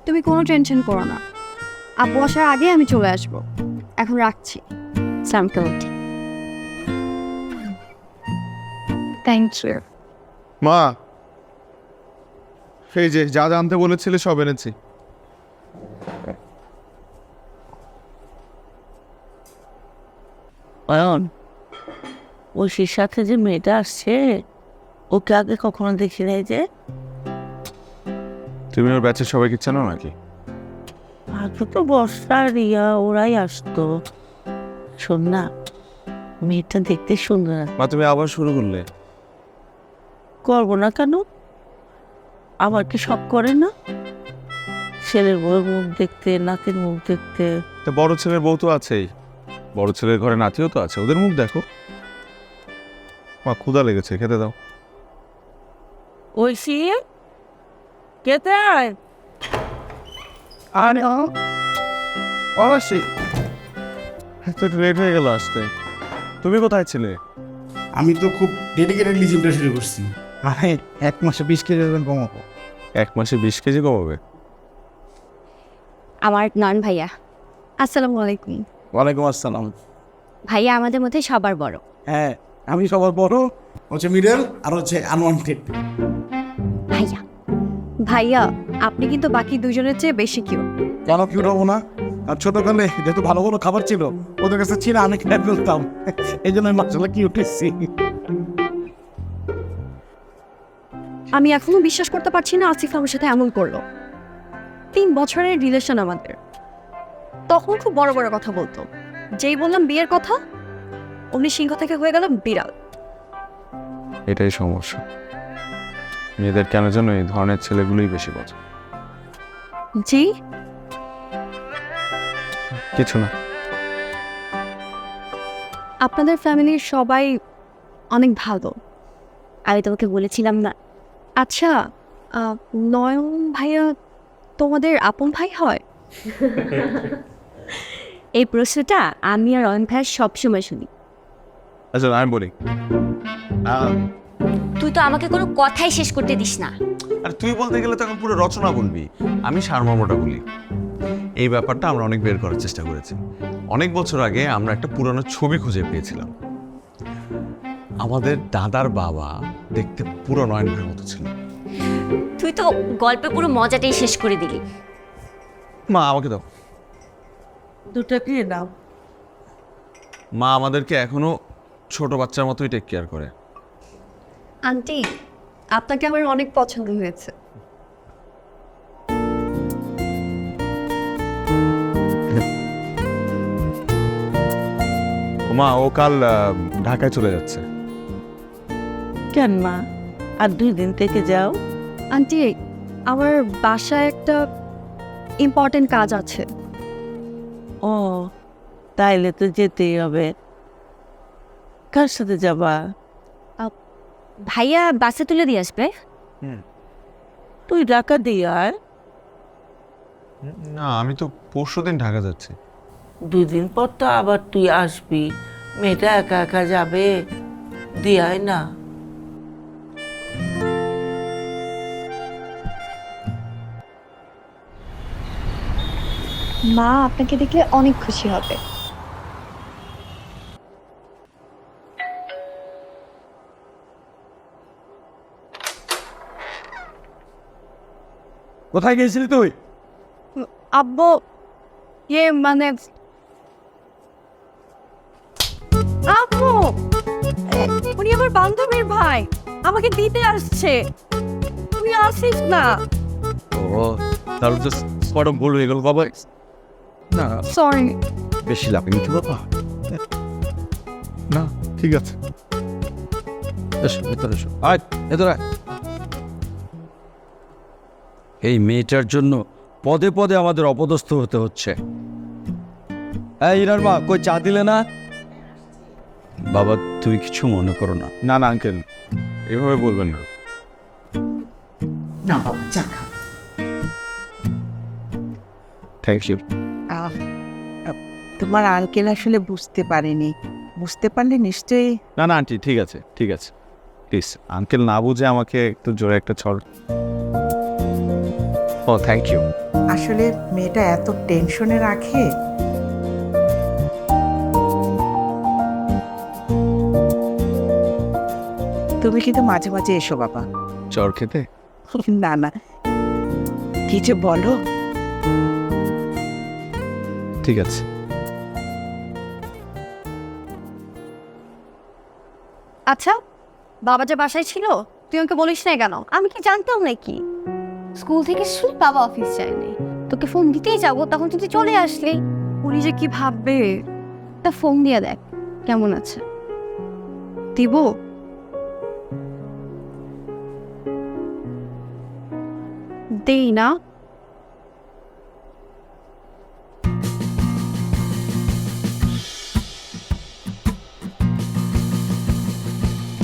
তুমি কোনো টেনশন করো না, আব্বু আসার আগে আমি চলে আসবো। এখন রাখছি। Thank you. মা, সেই যে যা জানতে বলেছিলে সব এনেছি। অয়ন, ঐশীর সাথে যে মেয়েটা আসছে, ওকে আগে কখনো দেখি নাই যে। তুমি ওর ব্যাচের সবাইকে চেনো নাকি? আগে তো বর্ষা, রিয়া ওরাই আসতো। শোন না, মেয়েটা দেখতে সুন্দর। মা, তুমি আবার শুরু করলে? করবো না কেন? আমার কি শখ করে না ছেলের বউয়ের মুখ দেখতে, নাতির মুখ দেখতে? তা বড় ছেলের বউ তো আছেই, বড় ছেলের ঘরে নাতিও তো আছে, ওদের মুখ দেখো। মা, ক্ষুধা লেগেছে, খেতে দাও। ঐশী, খেতে আয়। আরে অবশ্যই, একটু লেট হয়ে গেল আসতে। তুমি কোথায় ছিলে? আমি তো খুব ডেডিকেটেডলি জিমটা শুরু করছি। মানে 1 মাসে 20 কেজি কমাবো। 1 মাসে 20 কেজি কমাবে? আমার নন ভাইয়া। আসসালামু আলাইকুম। ওয়ালাইকুম আসসালাম। ভাইয়া আমাদের মধ্যে সবার বড়। হ্যাঁ, আমি সবার বড়, হচ্ছে মিডল, আর হচ্ছে আনওয়ান্টেড। ভাইয়া, ভাইয়া, আপনি কিন্তু বাকি দুজনের চেয়ে বেশি কিউট। কেন কিউট হবো না? আর ছোটকালে যেহেতু ভালো ভালো খাবার ছিল ওদের কাছে ছিল, আমি খেয়ে ফেলতাম, এই জন্য মাসাল্লাহ কিউট এসেছি। আমি এখনো বিশ্বাস করতে পারছি না আসিফ আমার সাথে এমন করলো। 3 বছরের রিলেশন আমাদের, তখন খুব বড় বড় কথা বলতো। যেই বললাম বিয়ের কথা, অমনি সিংহ থেকে হয়ে গেল বিড়াল। এটাই সমস্যা, মেয়েদের কেন যেন এই ধরনের ছেলেগুলোই বেশি পছন্দ। জি কিছু না। আপনাদের ফ্যামিলির সবাই অনেক ভালো। আমি তোমাকে বলেছিলাম না। আচ্ছা, নয়ন ভাইয়া তোমাদের আপন ভাই হয়? এই প্রশ্নটা আমি আর অয়ন ভাইয়া সবসময় শুনি। আচ্ছা, আমি বলি। তুই তো আমাকে কোনো কথাই শেষ করতে দিস না। আর তুই বলতে গেলে তখন পুরো রচনা বলবি, আমি সারমর্মটা বলি। এই ব্যাপারটা আমরা অনেক বের করার চেষ্টা করেছি। অনেক বছর আগে আমরা একটা পুরানো ছবি খুঁজে পেয়েছিলাম। আমাদের দাদার বাবা দেখতে পুরো নয়ন ভাইয়ের মতো ছিল। তুই তো গল্পে পুরো মজাটাই শেষ করে দিলি। মা, আমাকে দাও। দুটো কি দাও। মা আমাদেরকে এখনো ছোট বাচ্চার মতোই টেক কেয়ার করে। আন্টি, আপনাকে আমার অনেক পছন্দ হয়েছে। মা, ও কাল ঢাকায় চলে যাচ্ছে। কেন মা, আর 2 দিন থেকে যাও। আন্টি, আমার বাসায় একটা ইম্পর্টেন্ট কাজ আছে। ও, তাইলে তো যেতেই হবে। কার সাথে যাবা? ভাইয়া বাসে তুলে দিয়ে আসবে। তুই ঢাকা দিয়ে আয়। না, আমি তো পরশুদিন ঢাকা যাচ্ছি। 2 দিন পর তো আবার তুই আসবি, মেয়েটা একা একা যাবে, দিয়ে আয় না। মা আপনাকে দেখলে অনেক খুশি হবে। কোথায় গিয়েছিলি তুই? আব্বু মানে আব্বু উনি আমার বান্ধবীর ভাই, আমাকে দিতে আসছে। তুই আসিস না। ও তাহলে তো বড় ভুল হয়ে গেল বাবা। না সরি। বেশি লাফিয়ে কি বাবা? না ঠিক আছে, এসো ভেতরে এসো। আয় ভেতরে আয়। এই মেয়েটার জন্য পদে পদে আমাদের অপদস্থ হতে হচ্ছে। এই ইরার মা, কই চা দিলে না? বাবা তুমি কিছু মনে করো না। না না আঙ্কেল, এভাবে বলবেন না। না বাবা, চা খা। Thank you. তোমার আঙ্কেল আসলে বুঝতে পারেনি, বুঝতে পারলে নিশ্চয়ই। না না আন্টি, ঠিক আছে ঠিক আছে, প্লিজ আঙ্কেল না বুঝে আমাকে একটু জোরে একটা ছড়। ও থ্যাংক ইউ। আসলে মেয়েটা এত টেনশনে রাখে। তুমি কিন্তু মাঝে মাঝে এসো বাবা। চর খেতে? না না, কিছু বলো। ঠিক আছে। আচ্ছা, বাবা যে বাসায় ছিল তুই আমাকে বলিস না কেন? আমি কি জানতাম নাকি? স্কুল থেকে শুনে বাবা অফিস যায়নি, তোকে ফোন দিতেই যাবো, তখন তুই চলে আসলি। উনি যে কি ভাববে। তা ফোন দিয়ে দেখ কেমন আছে। দিব? দেই না?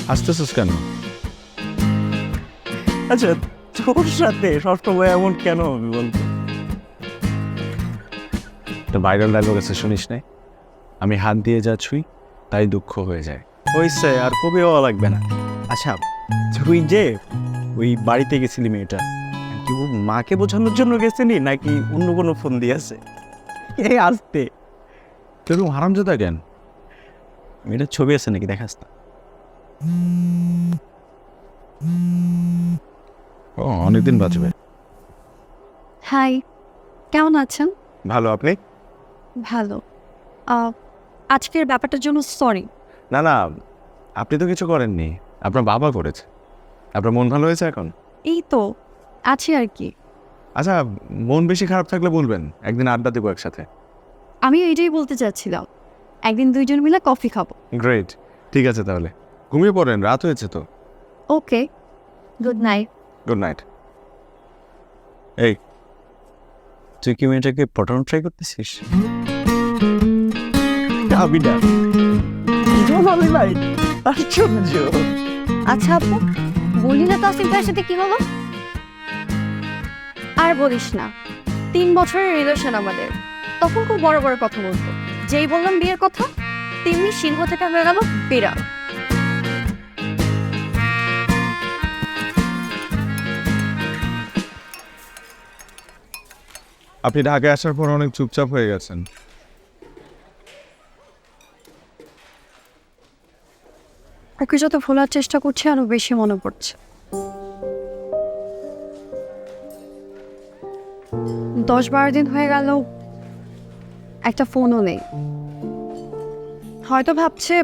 হাসতেছিস কেন? আচ্ছা তোর সাথে সবসময় এমন কেন হবে বলতো? একটা ভাইরাল ডায়লগ আছে, শুনিস নাই? আমি হাত দিয়ে যা ছুঁই তাই দুঃখ হয়ে যায়। হয়েছে, আর কবে হওয়া লাগবে না। আচ্ছা তুই যে ওই বাড়িতে গেছিলি মেয়েটা, কি ও মাকে বোঝানোর জন্য গেছিলি নাকি অন্য কোনো ফোন দিয়েছে? এই আসতে তোর হারামজাদা কেন? মেয়েটার ছবি আছে নাকি দেখাস না? ও অনেকদিন বাঁচবে। হাই, কেমন আছেন? ভালো, আপনি? ভালো। আজকের ব্যাপারটার জন্য সরি। না না, আপনি তো কিছু করেননি, আপনার বাবা করেছে। আপনার মন ভালো হয়েছে এখন? এই তো আছি আর কি। আচ্ছা, মন বেশি খারাপ থাকলে বলবেন, একদিন আড্ডা দেবো একসাথে। আমিও এটাই বলতে চাচ্ছিলাম, একদিন দুইজন মিলে কফি খাবো। গ্রেট, ঠিক আছে তাহলে ঘুমিয়ে পড়েন, রাত হয়েছে তো। ওকে, গুড নাইট। Good night. এই তুই কি মেয়েটাকে পটানো ট্রাই করতেছিস? আমি না, ভাই আশ্চর্য। আচ্ছা আপু, বলি না তাসিম ভাইয়ের সাথে কি হলো? আর বলিস না, 3 বছরের রিলেশন আমাদের, তখন খুব বড় বড় কথা বলতো। যেই বললাম বিয়ের কথা, তেমনি সিংহ থেকে হয়ে গেল বিড়াল। আপনি ঢাকায় আসার পর অনেক চুপচাপ হয়ে গেছেন। ওকে যত ভোলার চেষ্টা করছি আরো বেশি মনে পড়ছে। 10-12 দিন হয়ে গেল, একটা ফোনও নেই। হয়তো ভাবছে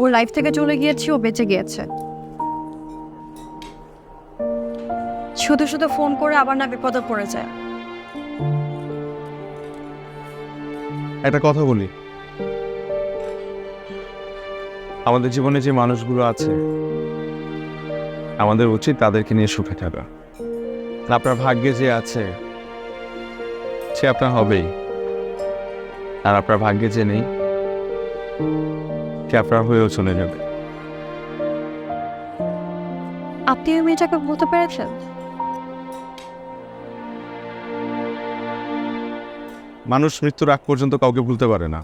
ওর লাইফ থেকে চলে গিয়েছি, ও বেঁচে গিয়েছে। শুধু শুধু ফোন করে আবার না বিপদে পড়ে যায়। একটা কথা বলি, আমাদের জীবনে যে মানুষগুলো আছে আমাদের উচিত তাদেরকে নিয়ে সুখে থাকা। আপনার ভাগ্যে যে আছে সে আপনার হবেই, আর আপনার ভাগ্যে যে নেই সে আপনার হয়েও চলে যাবে। আপনি ওই মেয়েটাকে বলতে পেরেছেন? মানুষ মৃত্যুর আগ পর্যন্ত কাউকে ভুলতে পারে না।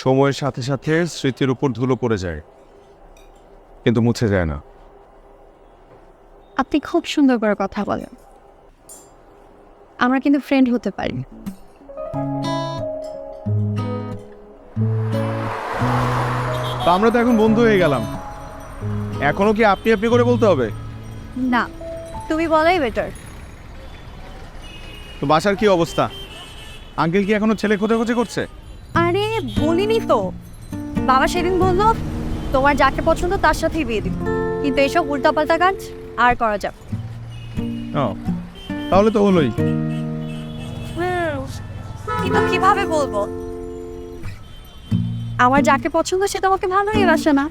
সময়ের সাথে সাথে স্মৃতির উপর ধুলো পড়ে যায়, কিন্তু মুছে যায় না। আপনি খুব সুন্দর করে কথা বলেন। আমরা কিন্তু ফ্রেন্ড হতে পারি। তো আমরা তো এখন বন্ধু হয়ে গেলাম, এখনো কি আপনি আপনি করে বলতে হবে? না, তুমি বলাই বেটার। তো বাসার কি অবস্থা? আঙ্কেল কি এখনো ছেলে খোঁজাখুঁজি করছে? আরে বলিনি তো, বাবা সেদিন বললো তোমার যাকে পছন্দ তার সাথেই বিয়ে দিবে, কিন্তু এসব উল্টাপাল্টা কাজ আর করা যাবে। ও, তাহলে তো হলোই। কিন্তু কিভাবে বলবো? আমার যাকে পছন্দ সে তোমাকে ভালোই বাসে না।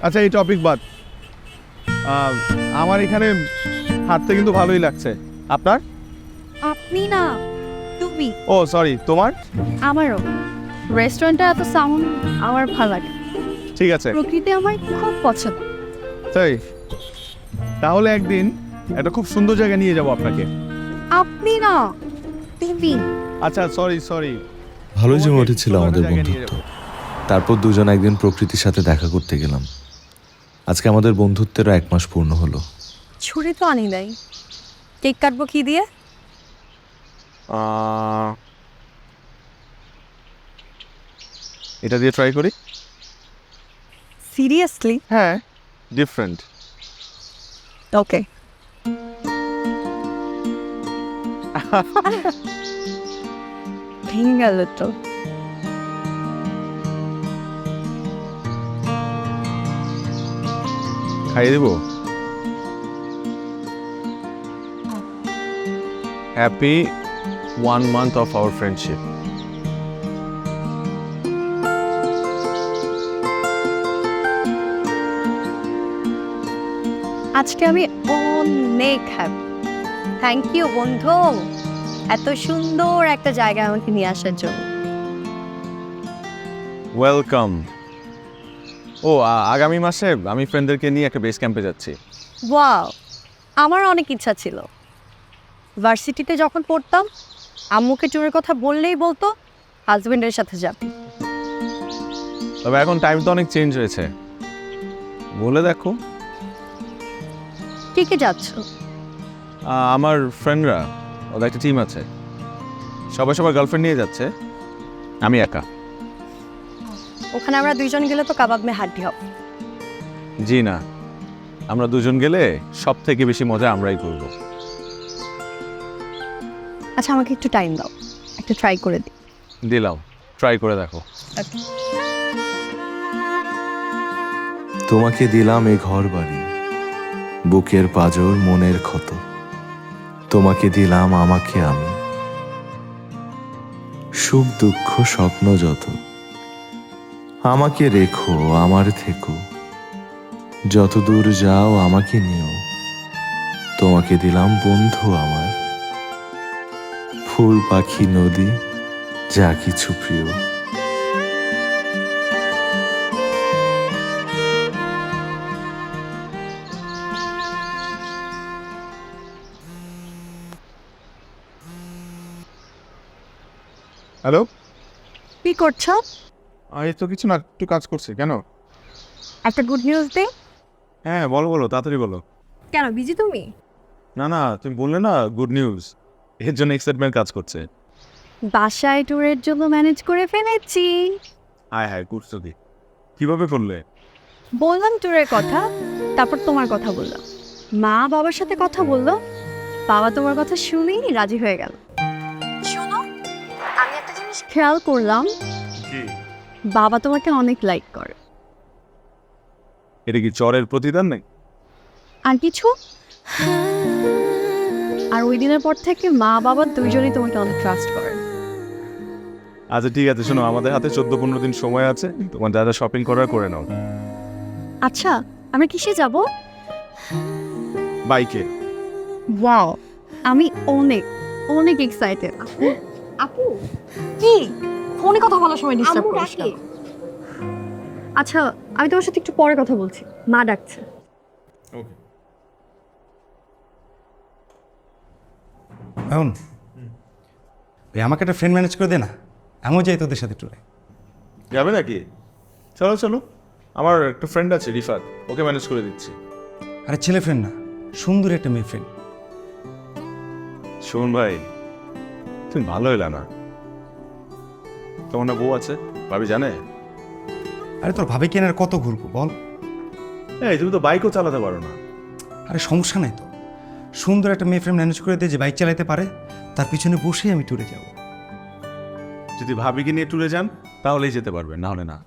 আচ্ছা, এই টপিক বাদ। আমার এখানে হাঁটতে কিন্তু ভালোই লাগছে। আপনার? আপনি না, তুমি। ও সরি, তোমার? আমারও। রেস্টুরেন্টে এত সাউন্ড আমার ভালো লাগে। ঠিক আছে, প্রকৃতি আমার খুব পছন্দ। তাই তাহলে একদিন একটা খুব সুন্দর জায়গা নিয়ে যাব আপনাকে। আপনি না, তুমি। আচ্ছা সরি সরি। ভালোই জমে উঠেছিল আমাদের বন্ধুত্ব। তারপর দুজন একদিন প্রকৃতির সাথে দেখা করতে গেলাম। আজকে আমাদের বন্ধুত্বেরও 1 মাস পূর্ণ হলো। ছুরি তো আনি নাই, কেক কাটবো কি দিয়ে? এটা দিয়ে ট্রাই করি। সিরিয়াসলি? হ্যাঁ, ডিফারেন্ট। ওকে। ভেঙে গেল তো। খাইয়ে দেবো। Happy 1 month of our friendship. আজকে আমি অনেক হ্যাপি। থ্যাংক ইউ বন্ধু, এত সুন্দর একটা জায়গায় আমাকে নিয়ে আসার জন্য। ওয়েলকাম। ও, আগামী মাসে আমি ফ্রেন্ডদেরকে নিয়ে একটা বেস ক্যাম্পে যাচ্ছি। ওয়াও, আমার অনেক ইচ্ছা ছিল। ভার্সিটিতে যখন পড়তাম আম্মুকে ট্যুরের কথা বললেই বলতো হাজবেন্ডের সাথে যাবে। তবে এখন টাইম তো অনেক চেঞ্জ হয়েছে, বলে দেখো। কে কে যাচ্ছ? আমার ফ্রেন্ডরা, ওদের একটা টিম আছে, সবাই সবার গার্লফ্রেন্ড নিয়ে যাচ্ছে, আমি একা। ওখানে আমরা দুইজন গেলে তো কাবাব মে হাড্ডি হবে। জি না, আমরা দুজন গেলে সব থেকে বেশি মজা আমরাই করব। আচ্ছা, আমাকে একটু টাইম দাও, একটা ট্রাই করে দিই। দিলাম, ট্রাই করে দেখো। তোমাকে দিলাম এ ঘর বাড়ি, বুকের পাঁজর মনের ক্ষত। তোমাকে দিলাম আমাকে আমি, সুখ দুঃখ স্বপ্ন যত। আমাকে রেখো, আমার থেকো, যত দূর যাও আমাকে নিও। তোমাকে দিলাম বন্ধু আমার, ফুল পাখি নদী যা কিছু প্রিয়। হ্যালো, কি করছো? এই তো কিছু না, একটু কাজ করছি। কেন? একটা গুড নিউজ দে। হ্যাঁ বলো বলো, তাড়াতাড়ি বলো। কেন, বিজি তুমি? না না, তুমি বললে না গুড নিউজ, এর জন্য এক্সাইটমেন্ট কাজ করছে। বাসায় ট্যুরের জন্য ম্যানেজ করে ফেলেছি। হায় হায়, করছো কি? কিভাবে করলে? বললাম ট্যুরের কথা, তারপর তোমার কথা বললাম, মা বাবার সাথে কথা বললো, বাবা তোমার কথা শুনেই রাজি হয়ে গেল। শোনো, আমি একটা জিনিস খেয়াল করলাম, বাবা তোমাকে অনেক লাইক করে। এটা কি চরের প্রতিদান নেই? আর কিছু? আর ওই দিনের পর থেকে মা বাবা দুইজনই তোমাকে অনেক ট্রাস্ট করে। আচ্ছা ঠিক আছে, শোনো, আমাদের হাতে 14-15 দিন সময় আছে, তোমার যা যা শপিং করার করে নাও। আচ্ছা, আমরা কিসে যাব? বাইকে। ওয়াও, আমি অনেক অনেক এক্সাইটেড। আপু কি ফোনে কথা বলার সময় ডিস্টার্ব করিস না। আচ্ছা আমি তোমার সাথে একটু পরে কথা বলছি, মা ডাকছে। এখন ভাই আমাকে একটা ফ্রেন্ড ম্যানেজ করে দে না, আমিও যাই তোদের সাথে ট্যুরে। যাবে নাকি? চলো চলো, আমার একটা ফ্রেন্ড আছে রিফাত, ওকে ম্যানেজ করে দিচ্ছি। আরে ছেলে ফ্রেন্ড না, সুন্দর একটা মেয়ে ফ্রেন্ড। শোন ভাই, তুমি ভালো এলা না। তোমার না বউ আছে, ভাবি জানে? আরে তোর ভাবি কেনার কত ঘুরবো বল? এই তুমি তো বাইকও চালাতে পারো না। আরে সমস্যা নাই তো, সুন্দর একটা মেয়ে ফ্রেন্ড ম্যানেজ করে দে যে বাইক চালাতে পারে, তার পিছনে বসেই আমি ট্যুরে যাব। যদি ভাবিকে নিয়ে ট্যুরে যান তাহলেই যেতে পারবেন, না হলে না।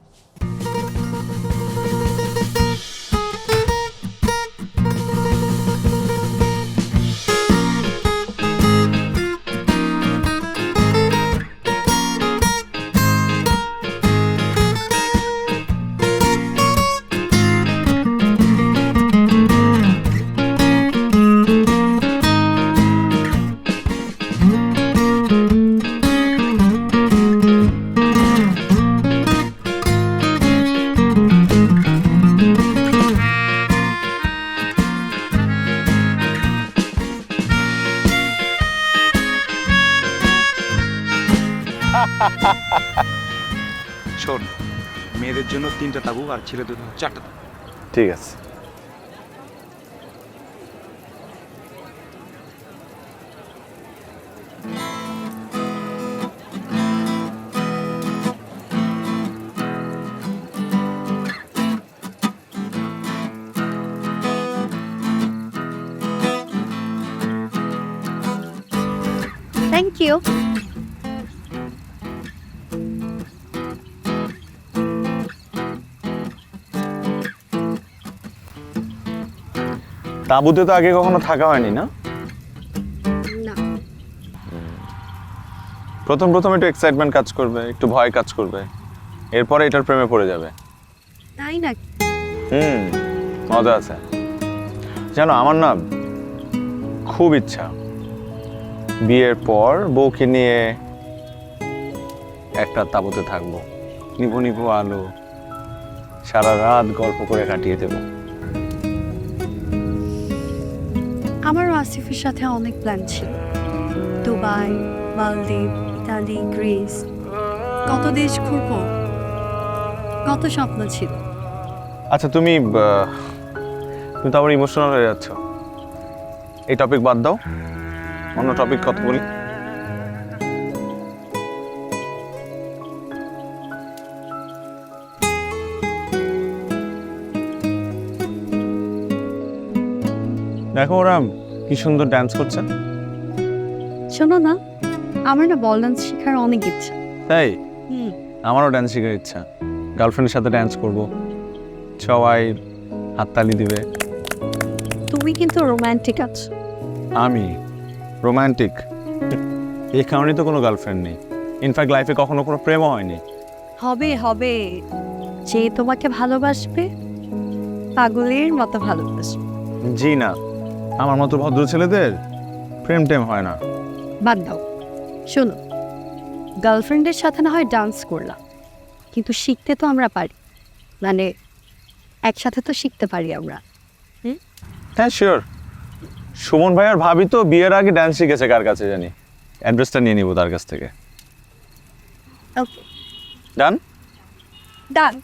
শোন, মেয়েদের জন্য 3টা তাবু আর ছেলেদের জন্য 4টা তাবু। ঠিক আছে। Thank you. তাঁবুতে তো আগে কখনো থাকা হয়নি না? না। প্রথম প্রথম একটু এক্সাইটমেন্ট কাজ করবে, একটু ভয় কাজ করবে, এরপরে এটার প্রেমে পড়ে যাবে। তাই না? মজা আছে। জানো, আমার না খুব ইচ্ছা বিয়ের পর বউকে নিয়ে একটা তাঁবুতে থাকবো, নিভু নিভু আলো, সারা রাত গল্প করে কাটিয়ে দেব। আমারও আসিফের সাথে অনেক প্ল্যান ছিল, দুবাই, মালদ্বীপ, ইতালি, গ্রিস, কত দেশ ঘুরবো, কত স্বপ্ন ছিল। আচ্ছা, তুমি তো আবার ইমোশনাল হয়ে যাচ্ছ। এই টপিক বাদ দাও, অন্য টপিক কথা বলি। দেখো ওরা কি সুন্দর ডান্স করছে। শোনো না, আমার না বল ডান্স শেখার অনেক ইচ্ছা। তাই? আমারও ডান্স শেখার ইচ্ছা। গার্লফ্রেন্ডের সাথে ডান্স করব, সবাই হাততালি দিবে। তুমি কিন্তু রোমান্টিক আছো। আমি রোমান্টিক? এই কারণেই তো কোনো গার্লফ্রেন্ড নেই। ইনফ্যাক্ট লাইফে কখনো কোনো প্রেমও হয়নি। হবে হবে, যে তোমাকে ভালোবাসবে পাগলের মতো ভালোবাসবে। জি না, আমার মতো ভদ্র ছেলেদের প্রেম টেম হয় না। বাদ দাও। শোনো, গার্লফ্রেন্ডের সাথে না হয় ডান্স করলাম, কিন্তু শিখতে তো আমরা পারি, মানে একসাথে তো শিখতে পারি আমরা। হ্যাঁ শিওর। সুমন ভাই আর ভাবি তো বিয়ের আগে ডান্স শিখেছে কার কাছে জানি, অ্যাড্রেসটা নিয়ে নিব তার কাছ থেকে। ওকে, ডান ডান।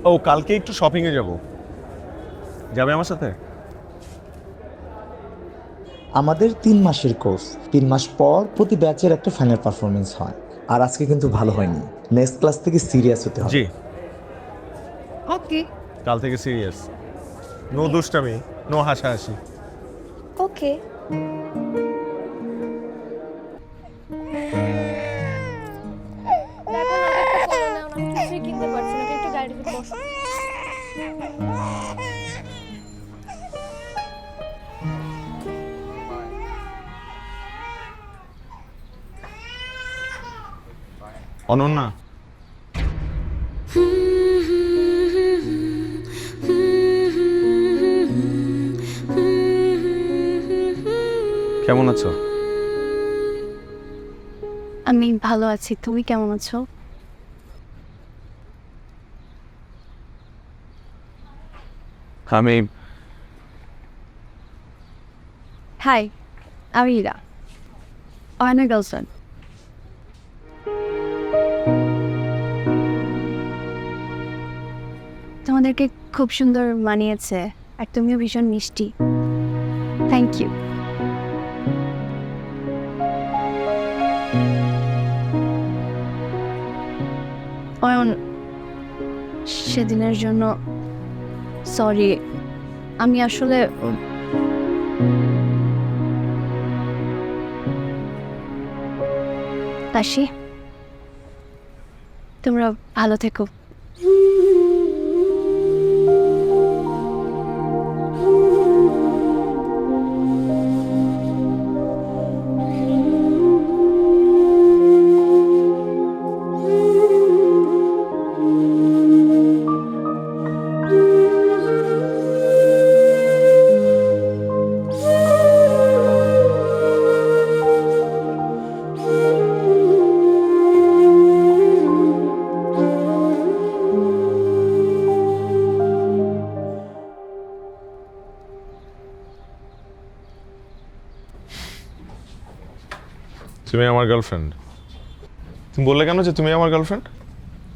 ও কালকে একটু শপিংয়ে যাব, যাবে আমার সাথে? আমাদের 3 মাসের কোর্স, 3 মাস পর প্রতি ব্যাচের একটা ফাইনাল পারফরমেন্স হয়। আর আজকে কিন্তু ভালো হয়নি, নেক্সট ক্লাস থেকে সিরিয়াস হতে হবে। জি ওকে, কাল থেকে সিরিয়াস, নো দুষ্টামি, নো হাসাহাসি। ওকে। ওকে। কিনতে পারছি না, একটু গাড়িতে বসো। অনন্যা, কেমন আছো? আমি ভালো আছি, তুমি কেমন আছো? আমি হাই, আমি ইরা, অয়নের গার্লফ্রেন্ড। তোমাদেরকে খুব সুন্দর মানিয়েছে, আর তুমিও ভীষণ মিষ্টি। Thank you. অয়ন, সেদিনের জন্য সরি। আমি আসলে তাশি, তোমরা ভালো থেকো। তুমি আমার গার্লফ্রেন্ড। তুমি বললে কেন যে তুমি আমার গার্লফ্রেন্ড?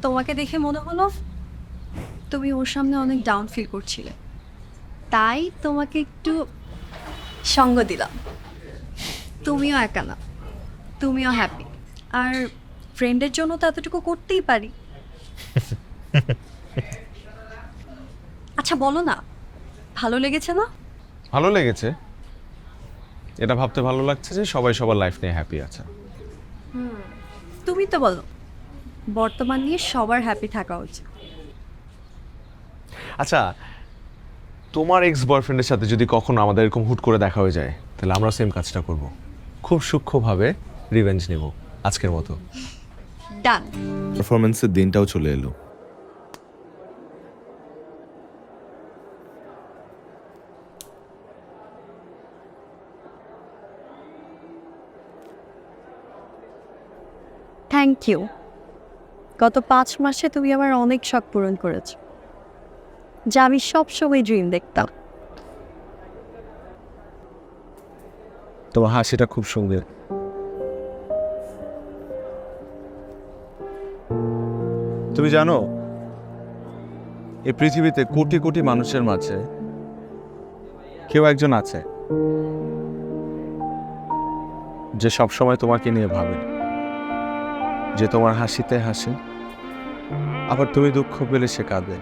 তোমাকে দেখে মনে হলো তুমি ওর সামনে অনেক ডাউন ফিল করছিলে, তাই তোমাকে একটু সঙ্গ দিলাম। তুমিও একা না, তুমিও হ্যাপি, আর ফ্রেন্ডের জন্য তো এতটুকু করতেই পারি। আচ্ছা বলো না, ভালো লেগেছে না? ভালো লেগেছে। এটা ভাবতে ভালো লাগছে যে সবাই সবার লাইফ নিয়ে হ্যাপি আছে। তুমি তো বলো বর্তমান নিয়ে সবার হ্যাপি থাকা উচিত। আচ্ছা, তোমার এক্স বয়ফ্রেন্ডের সাথে যদি কখনো আমাদের এরকম হুট করে দেখা হয়ে যায়, তাহলে আমরা সেম কাজটা করব। খুব সূক্ষ্মভাবে রিভেঞ্জ নেব আজকের মতো। ডান। পারফরমেন্সের দিনটাও চলে এলো। Thank you. গত 5 মাসে তুমি আমার অনেক শখ পূরণ করেছো, যা আমি সবসময় ড্রিম দেখতাম। তোমার হাসিটা খুব সুন্দর। তুমি জানো, এই পৃথিবীতে কোটি কোটি মানুষের মাঝে কেউ একজন আছে যে সবসময় তোমাকে নিয়ে ভাবে, যে তোমার হাসিতে হাসে, আবার তুমি দুঃখ পেলে সে কাঁদে।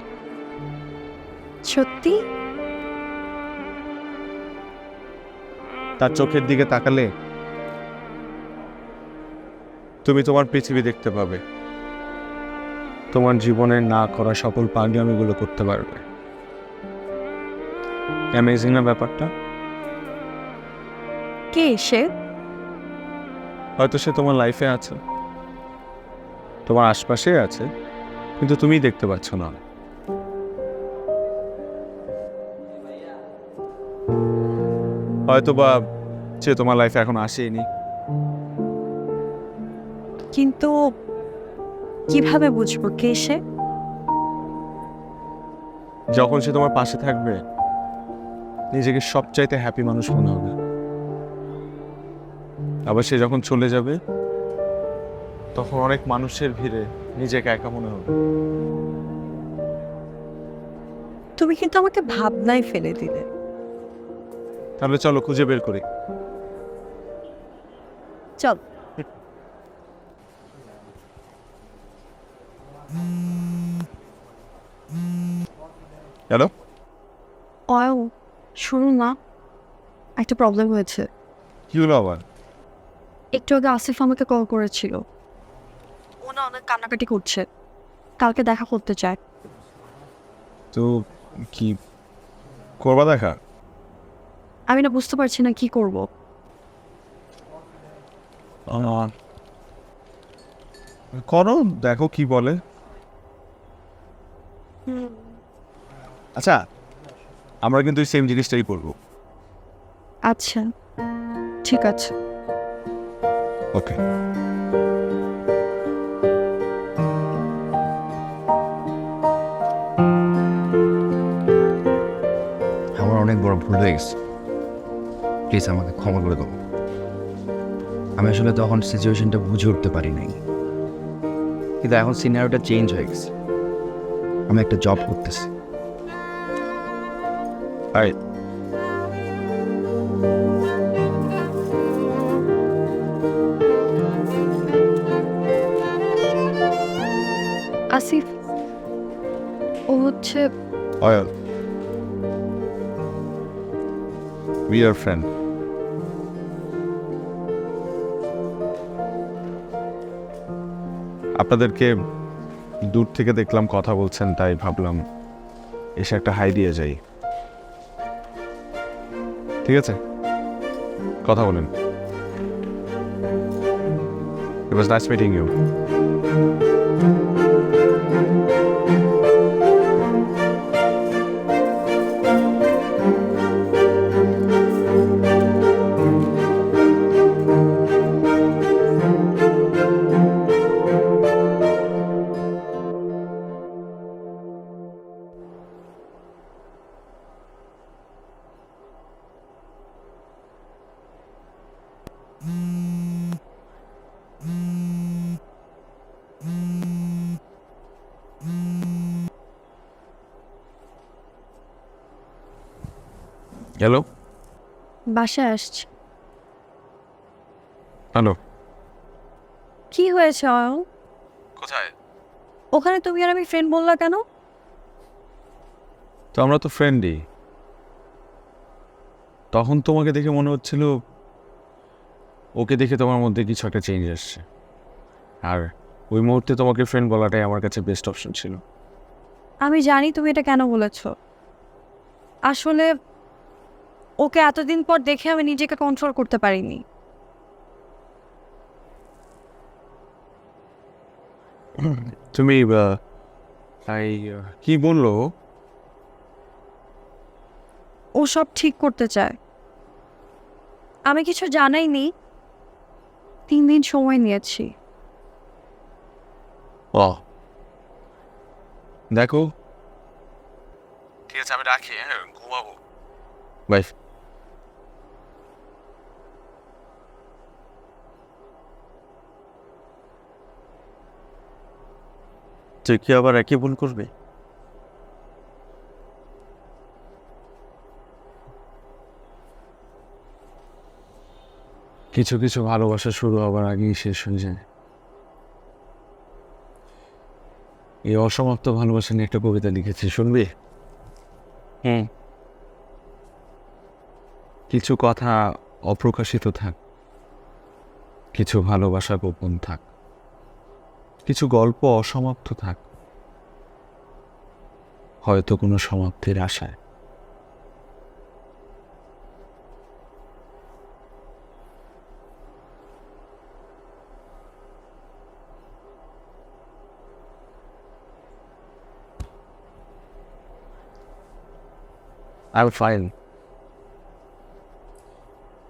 সত্যি? তার চোখের দিকে তাকালে তুমি তোমার পৃথিবী দেখতে পাবে, তোমার জীবনের না করা সকল পাগলামিগুলো করতে পারবে। অ্যামেজিং না ব্যাপারটা? কে সে? হয়তো সে তোমার লাইফে আছে, তোমার আশপাশে আছে, কিন্তু তুমি দেখতে পাচ্ছ না। হয়তো বা সে তোমার লাইফে এখন আসেনি। কিন্তু কিভাবে বুঝবো কে সে? যখন সে তোমার পাশে থাকবে, নিজেকে সবচাইতে হ্যাপি মানুষ মনে হবে। আবার সে যখন চলে যাবে, তখন অনেক মানুষের ভিড়ে নিজেকে একা মনে হবে। তুমি কিন্তু আমাকে ভাবনায় ফেলে দিলে। তাহলে চলো খুঁজে বের করি। চল। হ্যালো, অয়ন, শুনো না, একটা প্রবলেম হয়েছে। কি হলো আবার? একটু আগে আসিফ আমাকে কল করেছিল। ও না অনেক কান্নাকাটি করছে, কালকে দেখা করতে চায়। তো কি করবা দেখা? আমি না বুঝতে পারছি না কি করব। করো, দেখো কি বলে। আচ্ছা, আমরা কিন্তু সেম জিনিসটাই করবো। আচ্ছা ঠিক আছে। ওকে। আমার অনেক বড় ভুল হয়ে গেছে, প্লিজ আমাকে ক্ষমা করে দাও। আমি আসলে তখন সিচুয়েশনটা বুঝে উঠতে পারি নাই, কিন্তু এখন সিনারিওটা চেঞ্জ হয়ে গেছে। আমি একটা জব করতেছি। আসিফ ও হচ্ছে অয়ন, উই আর ফ্রেন্ড। আপনাদেরকে দূর থেকে দেখলাম কথা বলছেন, তাই ভাবলাম এসে একটা হাই দিয়ে যাই। ঠিক আছে, কথা বলেন। It was nice meeting you. Hello. বাসায় আসছে। হ্যালো। কি হয়েছে অয়ন? কোথায়? ওখানে তুমি আর আমি ফ্রেন্ড বললা কেন? তো আমরা তো ফ্রেন্ডই। তখন তোমাকে দেখে মনে হচ্ছিল ওকে দেখে তোমার মধ্যে কিছু একটা চেঞ্জ আসছে, আর ওই মুহূর্তে তোমাকে ফ্রেন্ড বলাটাই আমার কাছে বেস্ট অপশন ছিল। আমি জানি তুমি এটা কেন বলেছ। আসলে ওকে এতদিন পর দেখে আমি নিজেকে কন্ট্রোল করতে পারিনি। তুমি কি বললো? ও সব ঠিক করতে চায়। আমি কিছু জানাইনি, 3 দিন সময় নিয়েছি। ও দেখো, ঠিক আছে আমি রাখি, হ্যাঁ ঘুমাবো। বাই। তুই কি আবার একই ভুল করবে? কিছু কিছু ভালোবাসা শুরু হবার আগেই শেষ হয়ে যায়। এই অসমাপ্ত ভালোবাসা নিয়ে একটা কবিতা লিখেছি, শুনবি? কিছু কথা অপ্রকাশিত থাক, কিছু ভালোবাসা গোপন থাক, কিছু গল্প অসমাপ্ত থাক, হয়তো কোনো সমাপ্তির আশায়। I'm fine.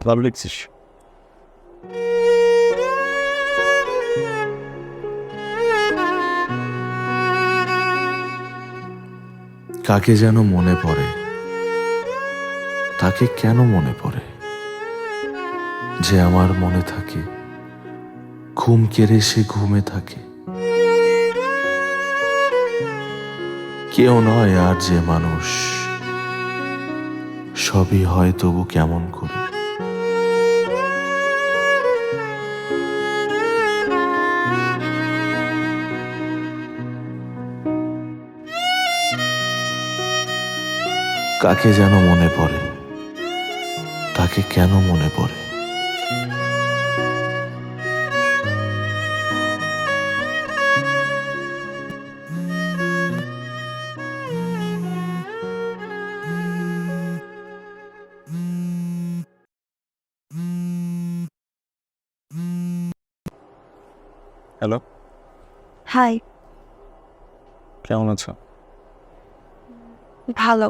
ভালো লিখছিস। কাকে যেন মনে পড়ে, তাকে কেন মনে পড়ে, যে আমার মনে থাকে, ঘুম কেড়ে সে ঘুমে থাকে। কেউ নয় আর যে মানুষ, সবই হয় তবু কেমন করে। কাকে যেন মনে পড়ে, তাকে তাকে কেন মনে পড়ে? Hello, hi. কেমন আছো? ভালো।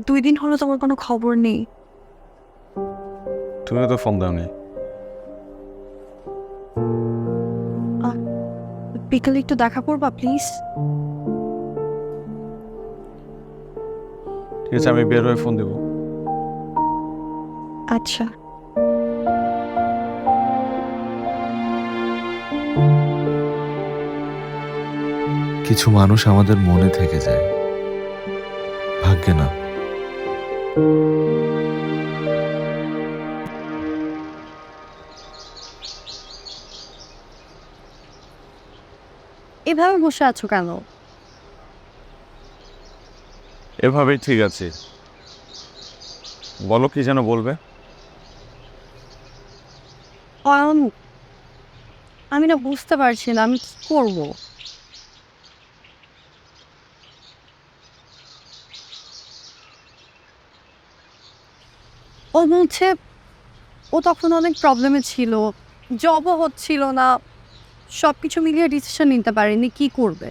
2 দিন হলো তোমার কোনো খবর নেই। তুমিও তো ফোন দাওনি। বিকেলে একটু দেখা করবা প্লিজ? ঠিক আছে, আমি বের হয়ে ফোন দেবো। আচ্ছা। কিছু মানুষ আমাদের মনে থেকে যায়, ভাগ্যে না। এভাবে বসে আছো কেন? এভাবেই ঠিক আছে। বলো, কি যেন বলবে? আমি না বুঝতে পারছি না আমি কি করব। ও বলছে ও তখন অনেক প্রবলেমে ছিল, জবও হচ্ছিল না, সব কিছু মিলিয়ে ডিসিশন নিতে পারেনি কি করবে।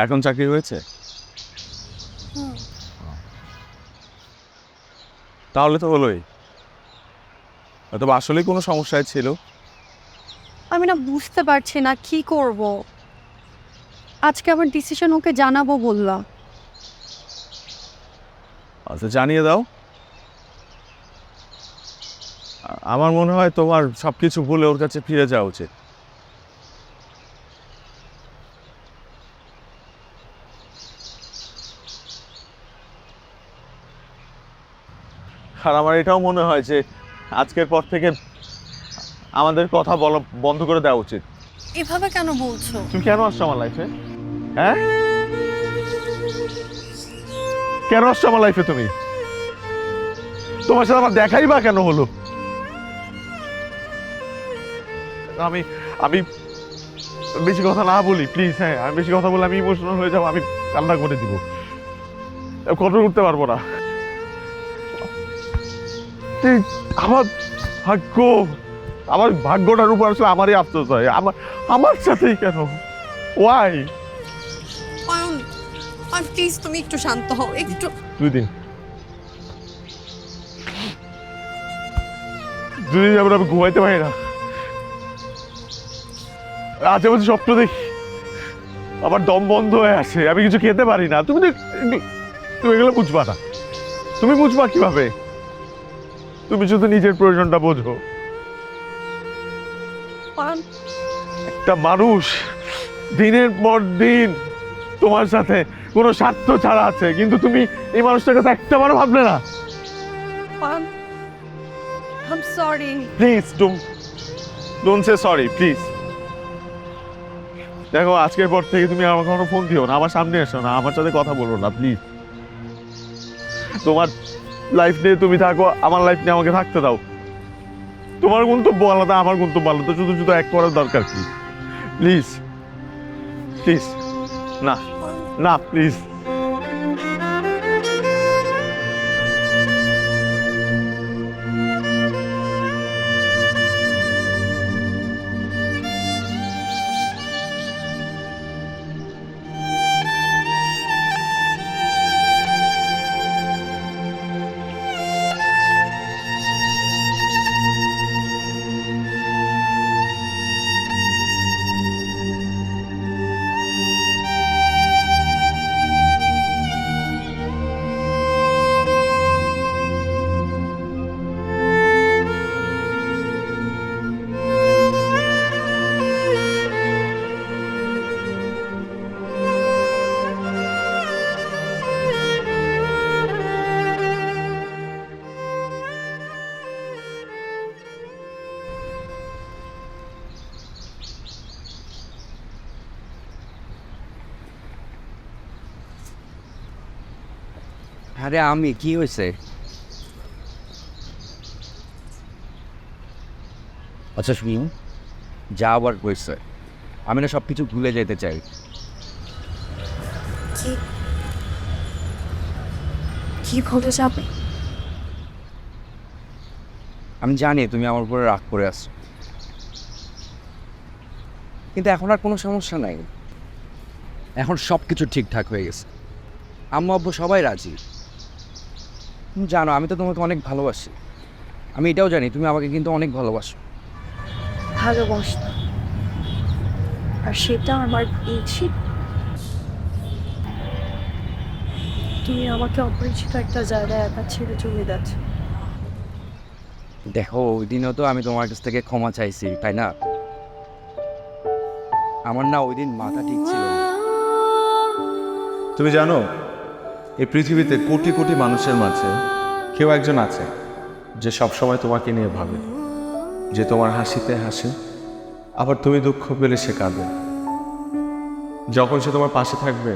এখন চাকরি হয়েছে? তাহলে তো হলোই। হয়তো আসলেই কোনো সমস্যায় ছিল। আমি না বুঝতে পারছি না কি করব। আজকে আমার ডিসিশন ওকে জানাবো বললাম। আচ্ছা, জানিয়ে দাও। আমার মনে হয় তোমার সবকিছু ভুলে ওর কাছে ফিরে যাওয়া উচিত। আর আমার এটাও মনে হয় যে আজকের পর থেকে আমাদের কথা বলা বন্ধ করে দেওয়া উচিত। এভাবে কেন বলছো? তুমি কেন আসছো আমার লাইফে? হ্যাঁ, কেন আসছো আমার লাইফে তুমি? তোমার সাথে আমার দেখাই বা কেন হলো? আমি আমি বেশি কথা না বলি প্লিজ। হ্যাঁ, আমি বেশি কথা বলে আমি ইমোশনাল হয়ে যাবো, আমি কান্না করে দিব, কন্ট্রোল করতে পারবো না। আমার ভাগ্য, আমার ভাগ্যটার উপর আসলে আমারই আফসোস হয়। আমার সাথেই কেন? ওয়াই? প্লিজ তুমি একটু শান্ত হও একটু। 2 দিন যাবে আমি ঘুমাইতে পারি না। আশেপাশে স্বপ্ন দেখি, আমার দম বন্ধ হয়ে আসে, আমি কিছু খেতে পারি না। তুমি এগুলো বুঝবা না। তুমি বুঝবা কিভাবে? তুমি শুধু নিজের প্রয়োজনটা বোঝো। একটা মানুষ দিনের পর দিন তোমার সাথে কোনো স্বার্থ ছাড়া আছে, কিন্তু তুমি এই মানুষটার কথা একটাবারও ভাবলে না। I'm sorry. Please don't say sorry please. দেখো, আজকের পর থেকে তুমি আমাকে কোনো ফোন দিও না, আমার সামনে এসো না, আমার সাথে কথা বলো না প্লিজ। তোমার লাইফ নিয়ে তুমি থাকো, আমার লাইফ নিয়ে আমাকে থাকতে দাও। তোমার গন্তব্য আলাদা, আমার গন্তব্য আলাদা, শুধু শুধু এক করার দরকার কি? প্লিজ প্লিজ, না না প্লিজ। আরে আমি, কি হয়েছে? আচ্ছা শুনুন, যা আবার কইছে, আমি না সব কিছু ভুলে যেতে চাই। কি ভুলে যাবে? আমি জানি তুমি আমার উপরে রাগ করে আসছো, কিন্তু এখন আর কোনো সমস্যা নাই। এখন সব কিছু ঠিকঠাক হয়ে গেছে, আম্মু আব্বু সবাই রাজি। তুমি জানো আমি তো তোমাকে অনেক ভালোবাসি, আমি এটাও জানি তুমি আমাকে কিন্তু অনেক ভালোবাসো। ভালোবাসা, আর সেটা আমার উচিত। তুমি আমাকে অপরিচিত একটা জায়গায় একা ছেড়ে চলে যাচ্ছ। দেখো, ওই দিনও তো আমি তোমার কাছ থেকে ক্ষমা চাইছি, তাই না? আমার না ওই দিন মাথা ঠিক ছিল না। তুমি জানো এই পৃথিবীতে কোটি কোটি মানুষের মাঝে কেউ একজন আছে যে সবসময় তোমাকে নিয়ে ভাবে, যে তোমার হাসিতে হাসে, আবার তুমি দুঃখ পেলে সে কাঁদে। যখন সে তোমার পাশে থাকবে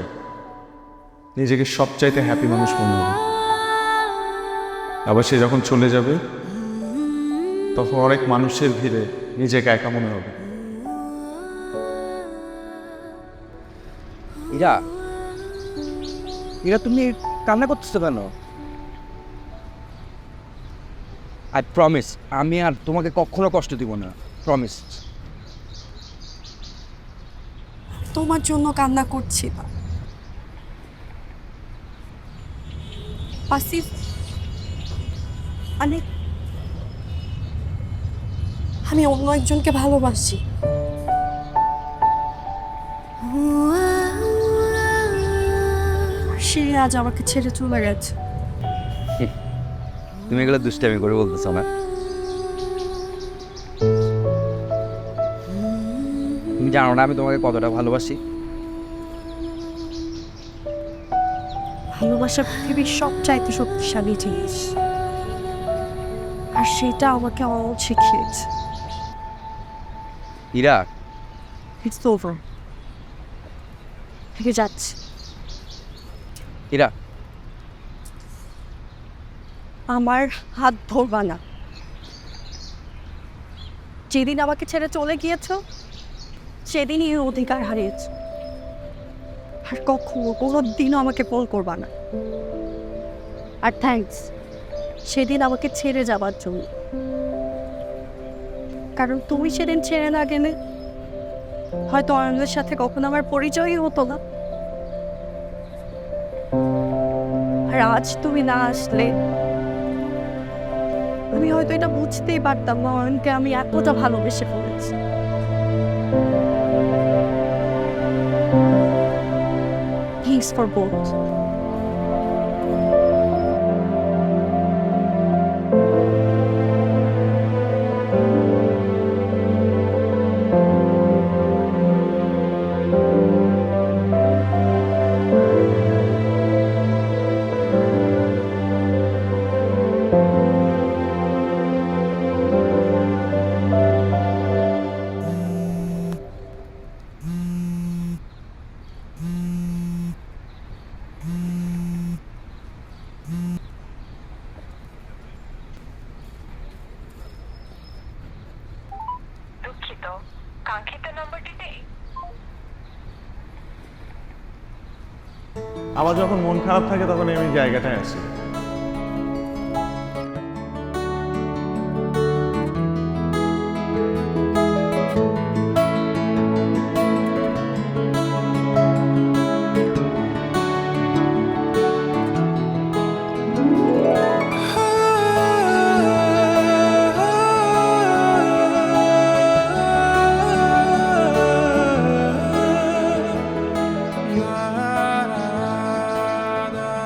নিজেকে সবচাইতে হ্যাপি মানুষ মনে হবে, আবার সে যখন চলে যাবে তখন অনেক মানুষের ভিড়ে নিজেকে একা মনে হবে। ইরা, ইরা তুমি কান্না করতেছো কেন? আই প্রমিস আমি আর তোমাকে কখনো কষ্ট দিব না, প্রমিস। তোমার জন্য কান্না করছি না, আসিফ। আমি অন্য একজনকে ভালোবাসি। সে আজ আমাকে ছেড়ে চলে গেছে। তুমি এগুলো দুষ্টামি করে বলতেছো না? তুমি জানো না আমি তোমাকে কতটা ভালোবাসি? ভালোবাসা পৃথিবীর সবচাইতে শক্তিশালী জিনিস, আর সেটা আমাকে অনেক শিখিয়েছে। ইরা, ইটস ওভার, থেকে যাচ্ছে। ইরা, আমার হাত ধরবা না। যেদিন আমাকে ছেড়ে চলে গিয়েছ সেদিনই এই অধিকার হারিয়েছ, আর কখনো কোনো দিনও আমাকে ফোন করবা না। আর থ্যাঙ্কস সেদিন আমাকে ছেড়ে যাবার জন্য, কারণ তুমি সেদিন ছেড়ে না গেলে হয়তো অয়নের সাথে কখনো আমার পরিচয়ই হতো না। আর আজ তুমি না আসলে আমি হয়তো এটা বুঝতেই পারতাম না অয়নকে আমি এতটা ভালোবেসে ফেলেছি। Thanks for both. আমার যখন মন খারাপ থাকে তখন আমি জায়গাটায় আসি।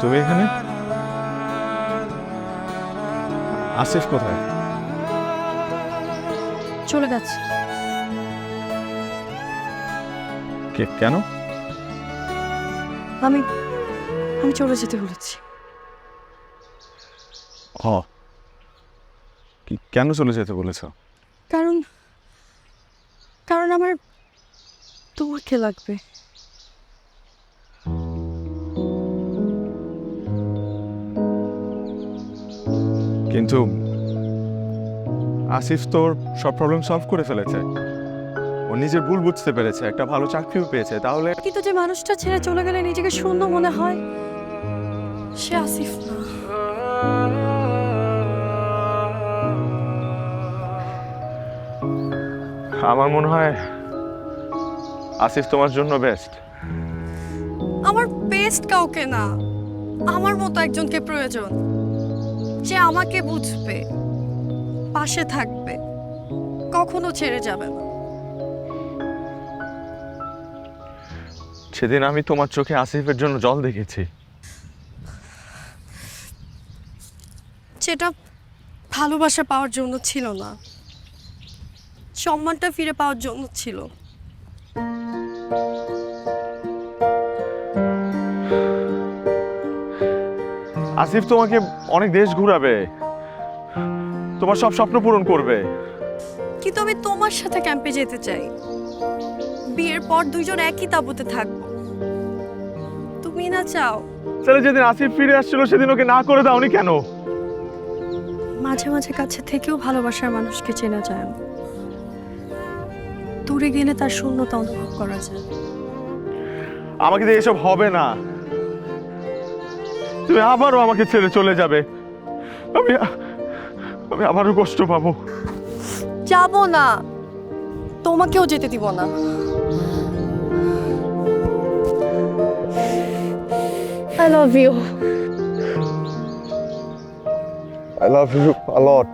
তুমি এখানে? আসিফ কোথায়? চলে গেছে। কেন? আমি চলে যেতে বলেছি। কেন চলে যেতে বলেছ? কারণ আমার তোমাকে লাগবে। কিন্তু আসিফ তোর সব প্রবলেম সলভ করে ফেলেছে, ও নিজের ভুল বুঝতে পেরেছে, একটা ভালো চাকরিও পেয়েছে। তাহলে কিন্তু যে মানুষটা ছেড়ে চলে গেলে নিজেকে শূন্য মনে হয়, সে আসিফ না। আমার মনে হয় আসিফ তোমার জন্য বেস্ট। আমার বেস্ট কাউকে না, আমার মতো একজনকে প্রয়োজন, যে আমাকে বুঝবে, পাশে থাকবে, কখনো ছেড়ে যাবে না। সেদিন আমি তোমার চোখে আসিফের জন্য জল দেখেছি। সেটা ভালোবাসা পাওয়ার জন্য ছিল না, সম্মানটা ফিরে পাওয়ার জন্য ছিল। আসিফ তোমাকে অনেক দেশ ঘুরাবে, তোমার সব স্বপ্ন পূরণ করবে। কিন্তু আমি তোমার সাথে ক্যাম্পে যেতে চাই, বিয়ের পর দুইজন একই তাঁবুতে থাকবো। তুমি না চাও? তাহলে যেদিন আসিফ ফিরে আসছিল সেদিন ওকে না করে দাওনি কেন? মাঝে মাঝে কাছে থেকেও ভালোবাসার মানুষকে চেনা যায় না, দূরে গেলে তার শূন্যতা অনুভব করা যায়। আমাকে দিয়ে এসব হবে না, তুমি আবারও আমাকে ছেড়ে চলে যাবে, আমি আমি আবারও কষ্ট পাবো। যাবো না, তোমাকেও যেতে দিব না। I love you. I love you a lot.